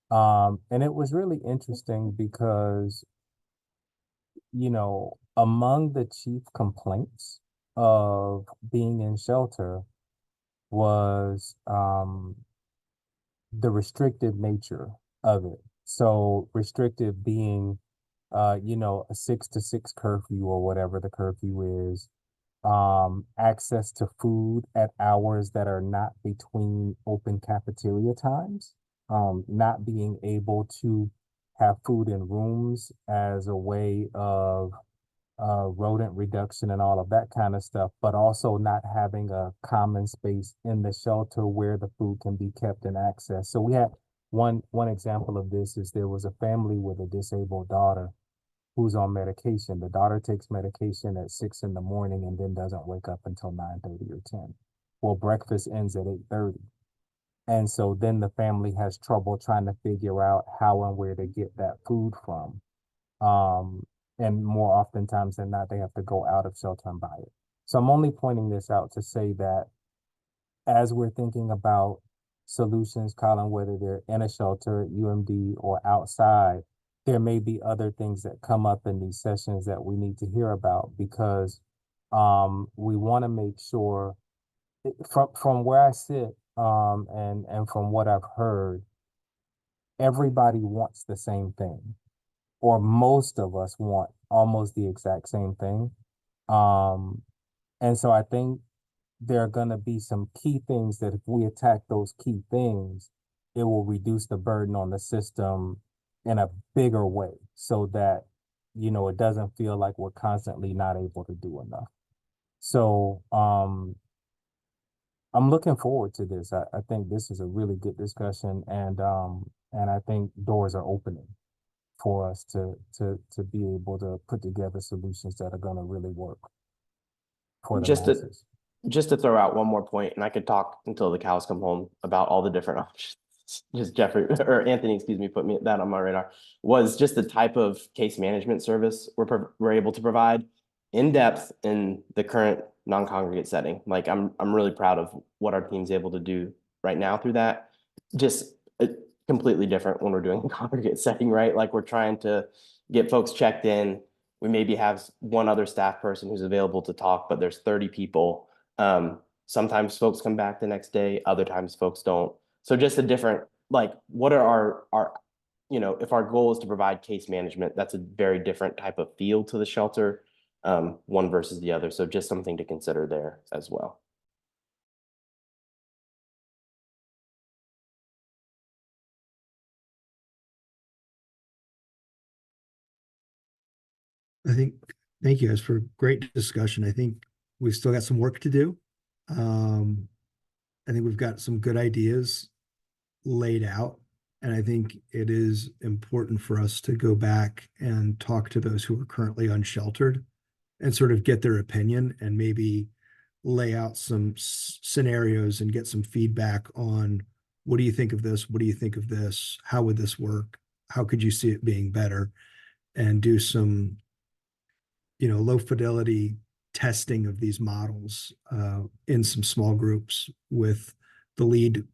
And it was really interesting because, among the chief complaints of being in shelter was the restrictive nature of it. So restrictive being, a 6 to 6 curfew or whatever the curfew is, access to food at hours that are not between open cafeteria times, not being able to have food in rooms as a way of rodent reduction and all of that kind of stuff, but also not having a common space in the shelter where the food can be kept and accessed. So we had one example of this is there was a family with a disabled daughter who's on medication. The daughter takes medication at 6 in the morning and then doesn't wake up until 9:30 or 10. Well, breakfast ends at 8:30. And so then the family has trouble trying to figure out how and where to get that food from. And more oftentimes than not, they have to go out of shelter and buy it. So I'm only pointing this out to say that as we're thinking about solutions, Colin, whether they're in a shelter, UMD, or outside, there may be other things that come up in these sessions that we need to hear about because we want to make sure from where I sit and from what I've heard, everybody wants the same thing, or most of us want almost the exact same thing. And so I think there are going to be some key things that if we attack those key things, it will reduce the burden on the system in a bigger way so that, it doesn't feel like we're constantly not able to do enough. So I'm looking forward to this. I think this is a really good discussion, and I think doors are opening for us to be able to put together solutions that are going to really work for the Just to masses. just to throw out one more point, and I could talk until the cows come home about all the different options. Just Jeffrey or Anthony, excuse me, put that on my radar. Was just the type of case management service we're able to provide in depth in the current non-congregate setting. Like I'm really proud of what our team's able to do right now through that. Just completely different when we're doing a congregate setting, right? Like we're trying to get folks checked in. We maybe have one other staff person who's available to talk, but there's 30 people. Sometimes folks come back the next day, other times folks don't. So just a different, like, what are our, if our goal is to provide case management, that's a very different type of feel to the shelter, one versus the other. So just something to consider there as well. Thank you guys for a great discussion. I think we've still got some work to do. I think we've got some good ideas laid out. And I think it is important for us to go back and talk to those who are currently unsheltered and sort of get their opinion and maybe lay out some scenarios and get some feedback on what do you think of this? What do you think of this? How would this work? How could you see it being better? And do some, low fidelity testing of these models in some small groups with the lead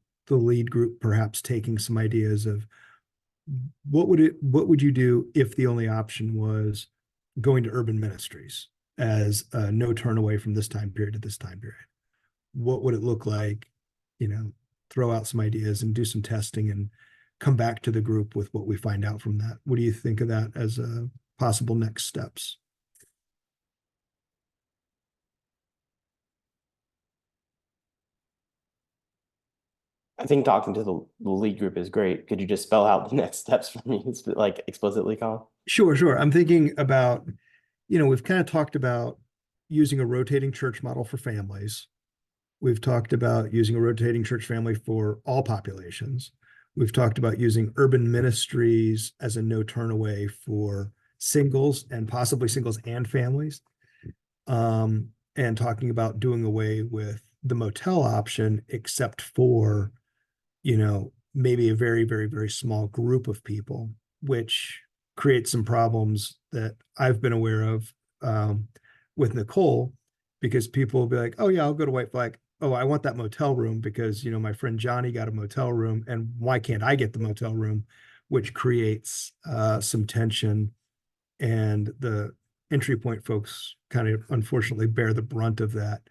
group perhaps taking some ideas of what would you do if the only option was going to urban ministries as no turn away from this time period to this time period? What would it look like? Throw out some ideas and do some testing and come back to the group with what we find out from that. What do you think of that as possible next steps? I think talking to the lead group is great. Could you just spell out the next steps for me, like explicitly, Colin? Sure. I'm thinking about, we've kind of talked about using a rotating church model for families. We've talked about using a rotating church family for all populations. We've talked about using urban ministries as a no turn away for singles and possibly singles and families. And talking about doing away with the motel option, except for, maybe a very, very, very small group of people, which creates some problems that I've been aware of with Nicole, because people will be like, oh yeah, I'll go to White Flag. Oh, I want that motel room because, my friend Johnny got a motel room, and why can't I get the motel room? Which creates some tension, and the entry point folks kind of unfortunately bear the brunt of that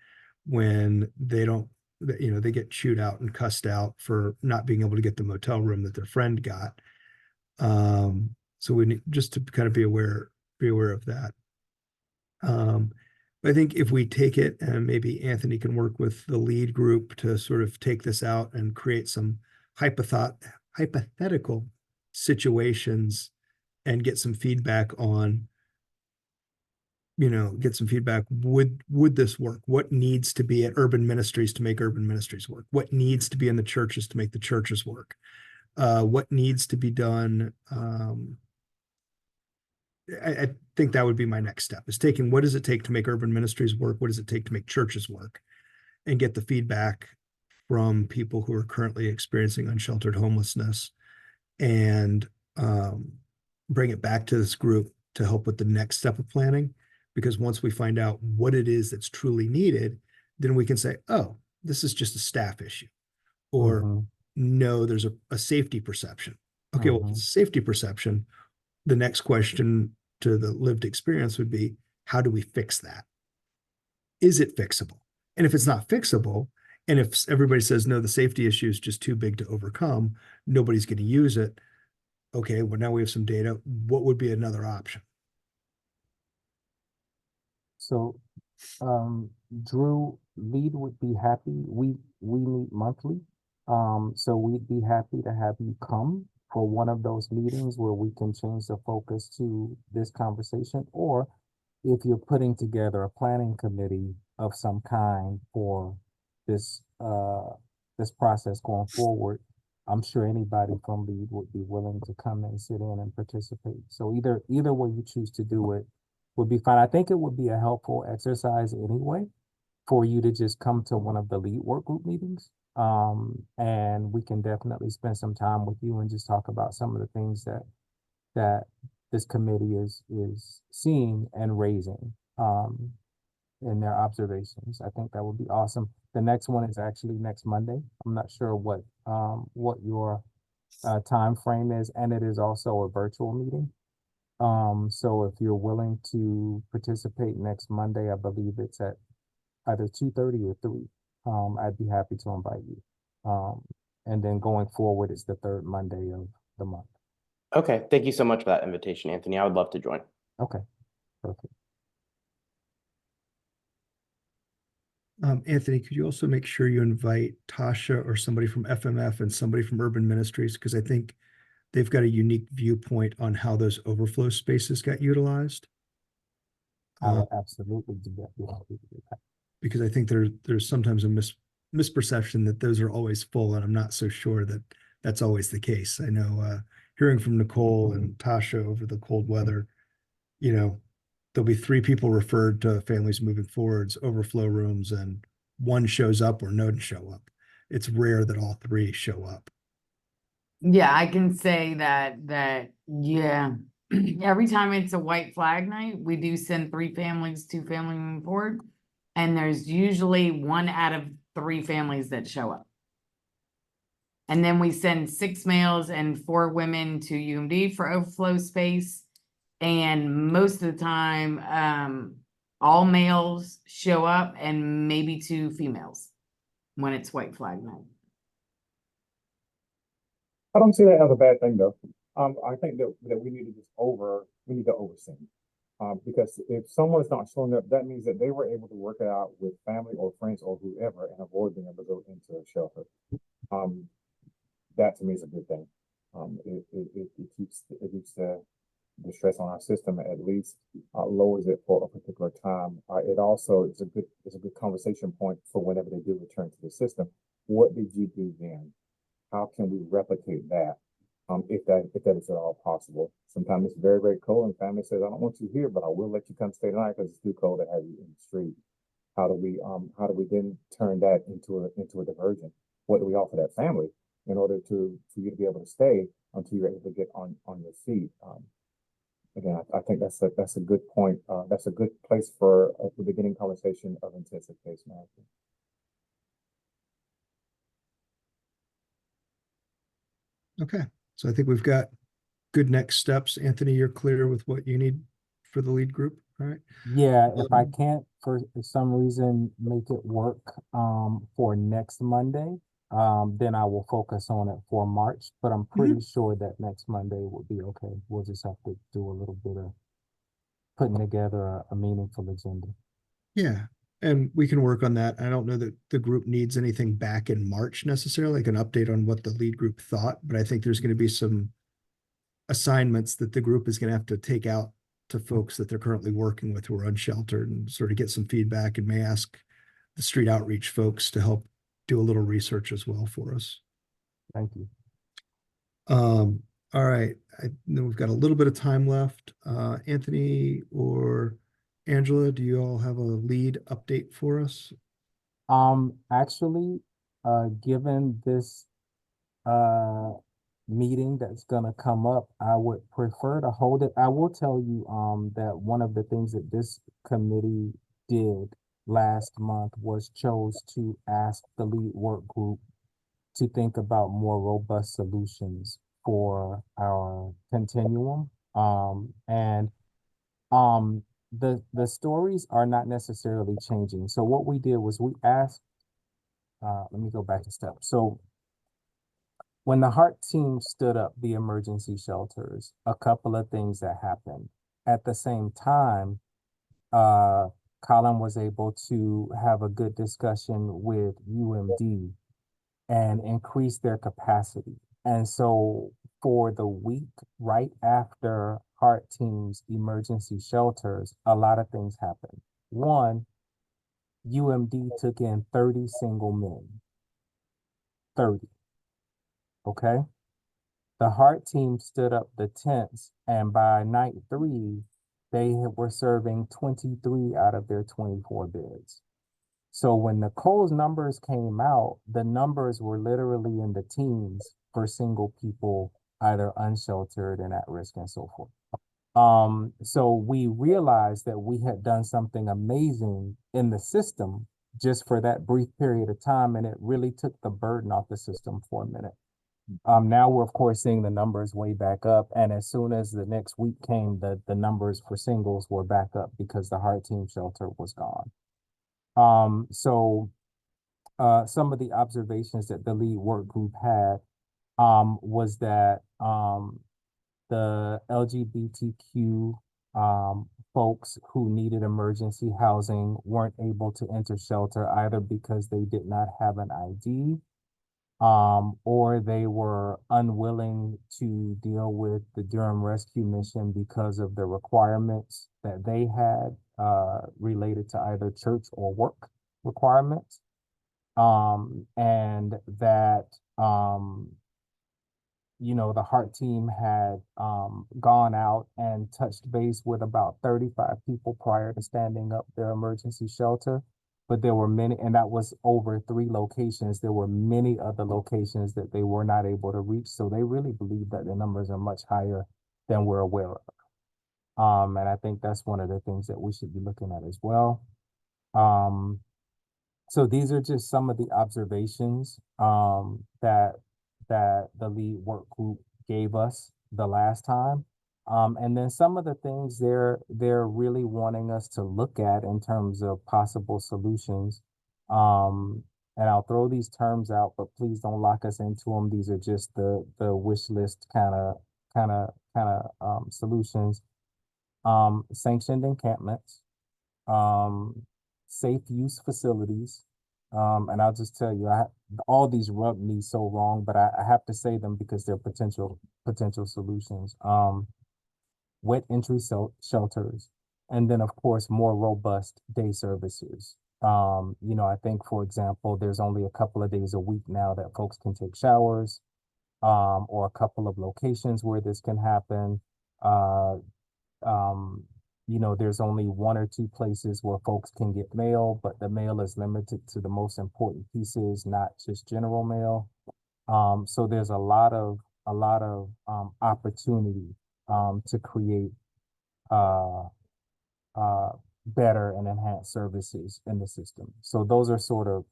when they don't, they get chewed out and cussed out for not being able to get the motel room that their friend got. So we need just to kind of be aware of that. I think if we take it, and maybe Anthony can work with the lead group to sort of take this out and create some hypothetical situations and get some feedback on, would this work? What needs to be at urban ministries to make urban ministries work? What needs to be in the churches to make the churches work? What needs to be done? I think that would be my next step, is taking what does it take to make urban ministries work? What does it take to make churches work? And get the feedback from people who are currently experiencing unsheltered homelessness, and bring it back to this group to help with the next step of planning. Because once we find out what it is that's truly needed, then we can say, oh, this is just a staff issue. Or no, there's a safety perception. Okay, well, if it's a safety perception, the next question to the lived experience would be, how do we fix that? Is it fixable? And if it's not fixable, and if everybody says, no, the safety issue is just too big to overcome, nobody's going to use it. Okay, well, now we have some data. What would be another option? So, Drew, lead would be happy. We meet monthly. So we'd be happy to have you come for one of those meetings where we can change the focus to this conversation. Or if you're putting together a planning committee of some kind for this this process going forward, I'm sure anybody from lead would be willing to come and sit in and participate. So either way you choose to do it would be fine. I think it would be a helpful exercise anyway for you to just come to one of the lead work group meetings. And we can definitely spend some time with you and just talk about some of the things that this committee is seeing and raising in their observations. I think that would be awesome. The next one is actually next Monday. I'm not sure what your time frame is, and it is also a virtual meeting. So if you're willing to participate next Monday, I believe it's at either 2:30 or 3. I'd be happy to invite you. And then going forward, it's the third Monday of the month. Okay, thank you so much for that invitation, Anthony. I would love to join. Okay, perfect. Anthony, could you also make sure you invite Tasha or somebody from FMF and somebody from Urban Ministries? Because I think they've got a unique viewpoint on how those overflow spaces got utilized. I will absolutely do that. Because I think there's sometimes a misperception that those are always full, and I'm not so sure that that's always the case. I know hearing from Nicole and Tasha over the cold weather, there'll be 3 people referred to families moving forwards, overflow rooms, and one shows up or none show up. It's rare that all 3 show up. Yeah, I can say that yeah. Every time it's a white flag night, we do send 3 families, 2 families moving forward. And there's usually 1 out of 3 families that show up. And then we send 6 males and 4 women to UMD for overflow space. And most of the time, all males show up and maybe 2 females when it's white flag night. I don't see that as a bad thing though. I think that we need to oversee. Because if someone's not showing up, that means that they were able to work it out with family or friends or whoever and avoid being able to go into a shelter. That to me is a good thing. It keeps the stress on our system at least, lowers it for a particular time. It also is a good conversation point for whenever they do return to the system. What did you do then? How can we replicate that? If that is at all possible. Sometimes it's very, very cold and family says, I don't want you here, but I will let you come stay tonight because it's too cold to have you in the street. How do we then turn that into a diversion? What do we offer that family in order for you to be able to stay until you're able to get on your feet? Again, I think that's a good point. That's a good place for the beginning conversation of intensive case management. Okay, so I think we've got good next steps. Anthony, you're clear with what you need for the lead group, all right? Yeah, if I can't for some reason make it work for next Monday, then I will focus on it for March, but I'm pretty sure that next Monday will be okay. We'll just have to do a little bit of putting together a meaningful agenda. Yeah, and we can work on that. I don't know that the group needs anything back in March necessarily, like an update on what the lead group thought, but I think there's going to be some assignments that the group is going to have to take out to folks that they're currently working with who are unsheltered and sort of get some feedback, and may ask the street outreach folks to help do a little research as well for us. Thank you. All right, I know we've got a little bit of time left. Anthony or Angela, do you all have a lead update for us? Actually, given this meeting that's gonna come up, I would prefer to hold it. I will tell you that one of the things that this committee did last month was chose to ask the lead work group to think about more robust solutions for our continuum. The stories are not necessarily changing. So what we did was we asked, let me go back a step. So when the HEART team stood up the emergency shelters, a couple of things that happened. At the same time, Colin was able to have a good discussion with UMD and increase their capacity. And so for the week right after HEART team's emergency shelters, a lot of things happened. One, UMD took in 30 single men. 30. Okay. The HEART team stood up the tents, and by night 3, they were serving 23 out of their 24 beds. So when Nicole's numbers came out, the numbers were literally in the teens for single people, either unsheltered and at risk and so forth. So we realized that we had done something amazing in the system just for that brief period of time, and it really took the burden off the system for a minute. Now we're of course seeing the numbers way back up, and as soon as the next week came, the numbers for singles were back up because the HEART team shelter was gone. Some of the observations that the lead work group had was that the LGBTQ folks who needed emergency housing weren't able to enter shelter either because they did not have an ID, or they were unwilling to deal with the Durham Rescue Mission because of the requirements that they had related to either church or work requirements. And that the HEART team had gone out and touched base with about 35 people prior to standing up their emergency shelter. But there were many, and that was over 3 locations. There were many other locations that they were not able to reach. So they really believe that the numbers are much higher than we're aware of. And I think that's one of the things that we should be looking at as well. So these are just some of the observations that the lead work group gave us the last time. And then some of the things they're really wanting us to look at in terms of possible solutions. And I'll throw these terms out, but please don't lock us into them. These are just the wish list kind of solutions. sanctioned encampments, safe use facilities. And I'll just tell you, all these rub me so wrong, but I have to say them because they're potential solutions. Wet entry shelters, and then of course more robust day services. I think, for example, there's only a couple of days a week now that folks can take showers, or a couple of locations where this can happen. There's only 1 or 2 places where folks can get mail, but the mail is limited to the most important pieces, not just general mail. So there's a lot of opportunity to create uh, better and enhanced services in the system. So those are sort of,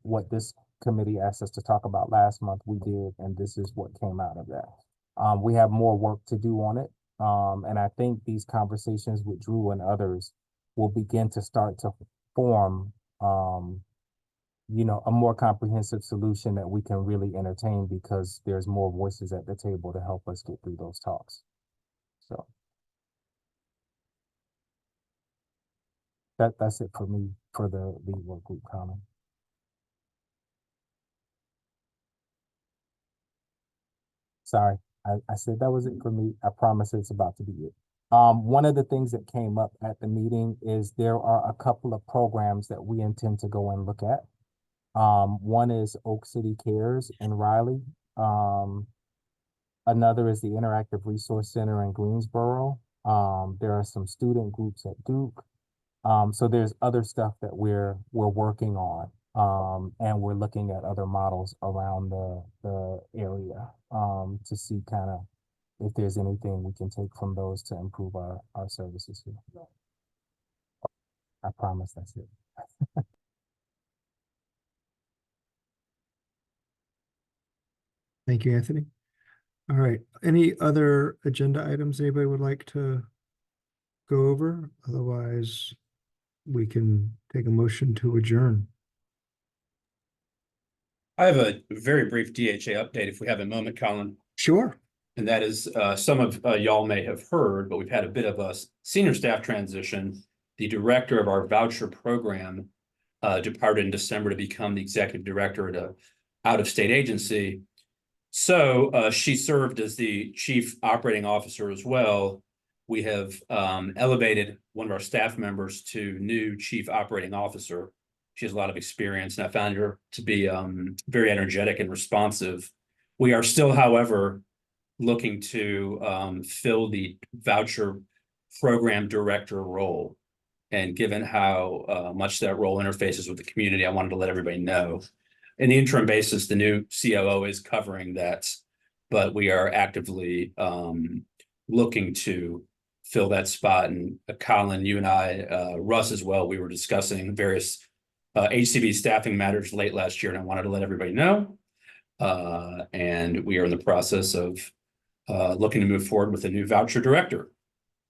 what this committee asked us to talk about last month. We did, and this is what came out of that. We have more work to do on it. And I think these conversations with Drew and others will begin to start to form, a more comprehensive solution that we can really entertain, because there's more voices at the table to help us get through those talks. So that's it for me for the lead work group comment. Sorry, I said that was it for me. I promise it's about to be it. One of the things that came up at the meeting is there are a couple of programs that we intend to go and look at. One is Oak City Cares in Raleigh. Another is the Interactive Resource Center in Greensboro. There are some student groups at Duke. So there's other stuff that we're working on. And we're looking at other models around the area, to see kind of if there's anything we can take from those to improve our services here. I promise that's it. Thank you, Anthony. All right, any other agenda items anybody would like to go over? Otherwise, we can take a motion to adjourn. I have a very brief DHA update if we have a moment, Colin. Sure. And that is, some of y'all may have heard, but we've had a bit of a senior staff transition. The director of our voucher program departed in December to become the executive director at a out-of-state agency. So she served as the chief operating officer as well. We have elevated one of our staff members to new chief operating officer. She has a lot of experience, and I found her to be very energetic and responsive. We are still, however, looking to fill the voucher program director role. And given how much that role interfaces with the community, I wanted to let everybody know. In the interim basis, the new COO is covering that, but we are actively looking to fill that spot. And Colin, you and I, Russ as well, we were discussing various HCV staffing matters late last year, and I wanted to let everybody know. And we are in the process of looking to move forward with a new voucher director,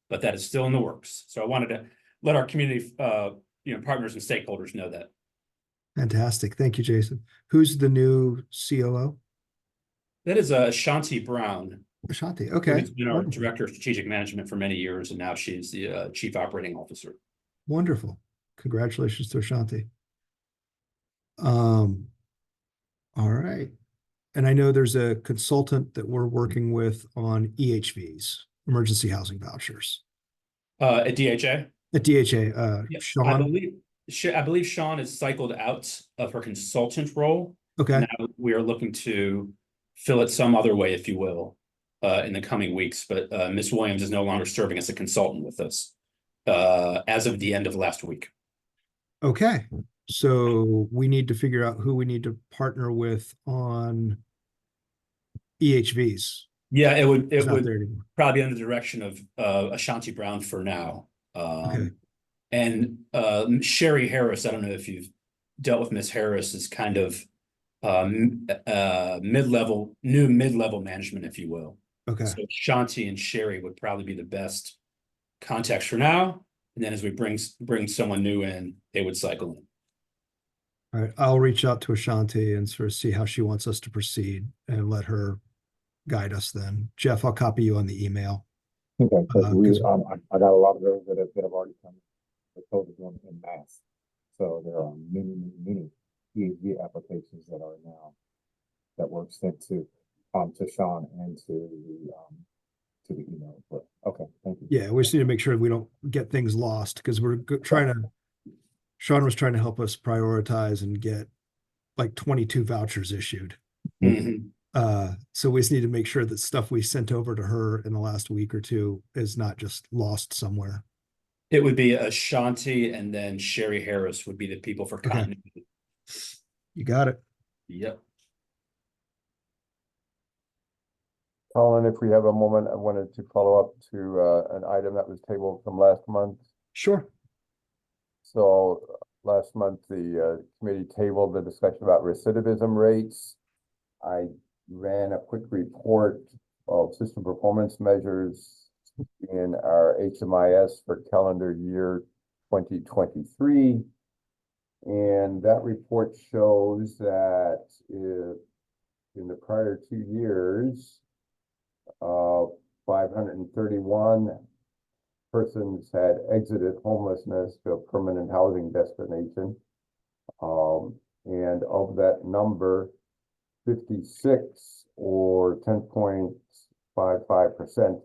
but that is still in the works. So I wanted to let our community, partners and stakeholders know that. Fantastic. Thank you, Jason. Who's the new COO? That is Shanti Brown. Ashanti. Who Okay. has been our Wonderful. director of strategic management for many years, and now she's the chief operating officer. Wonderful. Congratulations to Ashanti. All right. And I know there's a consultant that we're working with on EHVs, emergency housing vouchers. At DHA? At DHA, Yeah, Sean. I believe Sean is cycled out of her consultant role. Okay. Now we are looking to fill it some other way, if you will, in the coming weeks. But Ms. Williams is no longer serving as a consultant with us as of the end of last week. Okay. So we need to figure out who we need to partner with on EHVs. Yeah, it would There probably be under the direction of Ashanti Brown for now. Okay. And Sherry Harris, I don't know if you've dealt with Miss Harris, is kind of mid-level management, if you will. Okay. So Shanti and Sherry would probably be the best contacts for now. And then as we bring someone new in, they would cycle in. All right. I'll reach out to Ashanti and sort of see how she wants us to proceed and let her guide us then. Jeff, I'll copy you on the email. Okay, because we, 'cause- I got a lot of those that have already come, the code is doing in mass. So there are many PhD applications that are now, that were sent to Sean and to the email, but, okay, thank you. Yeah, we just need to make sure we don't get things lost because we're trying to, Sean was trying to help us prioritize and get like 22 vouchers issued. Mhm. So we just need to make sure that stuff we sent over to her in the last week or two is not just lost somewhere. It would be Ashanti and then Sherry Harris would be the people for Okay. continuity. You got it. Yep. Colin, if we have a moment, I wanted to follow up to an item that was tabled from last month. Sure. So last month, the committee tabled the discussion about recidivism rates. I ran a quick report of system performance measures in our HMIS for calendar year 2023. And that report shows that in the prior 2 years, 531 persons had exited homelessness to a permanent housing destination. And of that number, 56 or 10.55%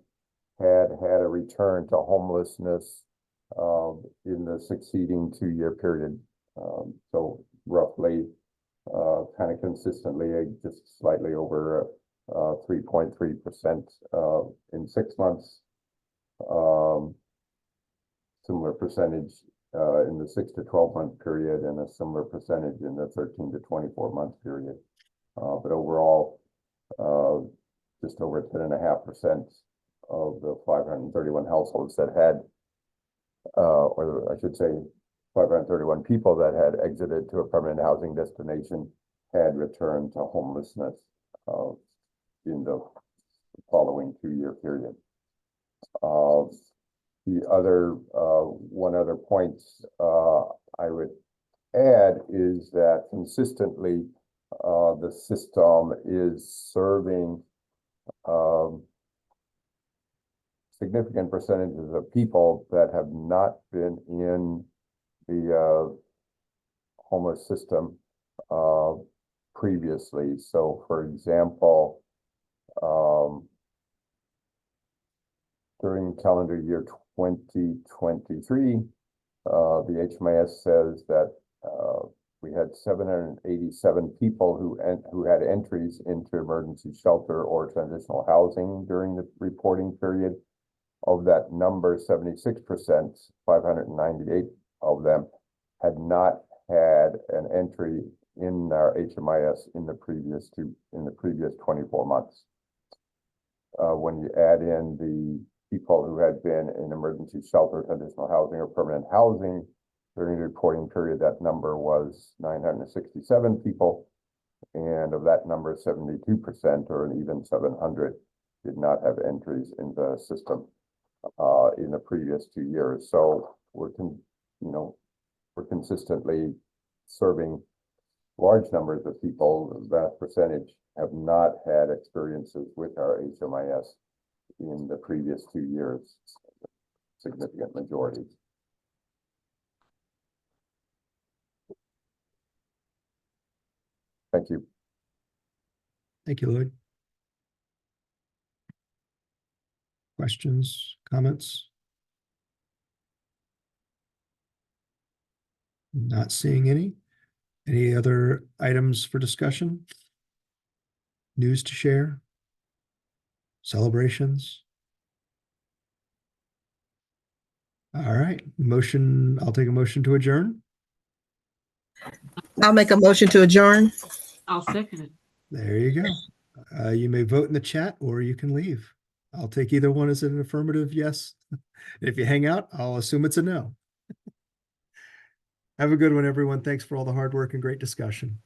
had a return to homelessness in the succeeding 2-year period. So roughly, kind of consistently, just slightly over 3.3% in 6 months. Similar percentage in the 6 to 12-month period, and a similar percentage in the 13 to 24-month period. But overall, just over 10.5% of the 531 households that had, or I should say, 531 people that had exited to a permanent housing destination had returned to homelessness in the following 2-year period. The other one other point I would add is that consistently the system is serving significant percentages of people that have not been in the homeless system previously. So, for example, during calendar year 2023, the HMIS says that we had 787 people who had entries into emergency shelter or transitional housing during the reporting period. Of that number, 76%, 598 of them, had not had an entry in our HMIS in the previous 24 months. When you add in the people who had been in emergency shelter, transitional housing, or permanent housing during the reporting period, that number was 967 people. And of that number, 72%, or an even 700, did not have entries in the system in the previous 2 years. So we're consistently serving large numbers of people. The vast percentage have not had experiences with our HMIS in the previous 2 years, significant majority. Thank you. Thank you, Lloyd. Questions, comments? Not seeing any. Any other items for discussion? News to share? Celebrations? All right, I'll take a motion to adjourn. I'll make a motion to adjourn. I'll second it. There you go. You may vote in the chat or you can leave. I'll take either one as an affirmative yes. If you hang out, I'll assume it's a no. Have a good one, everyone. Thanks for all the hard work and great discussion.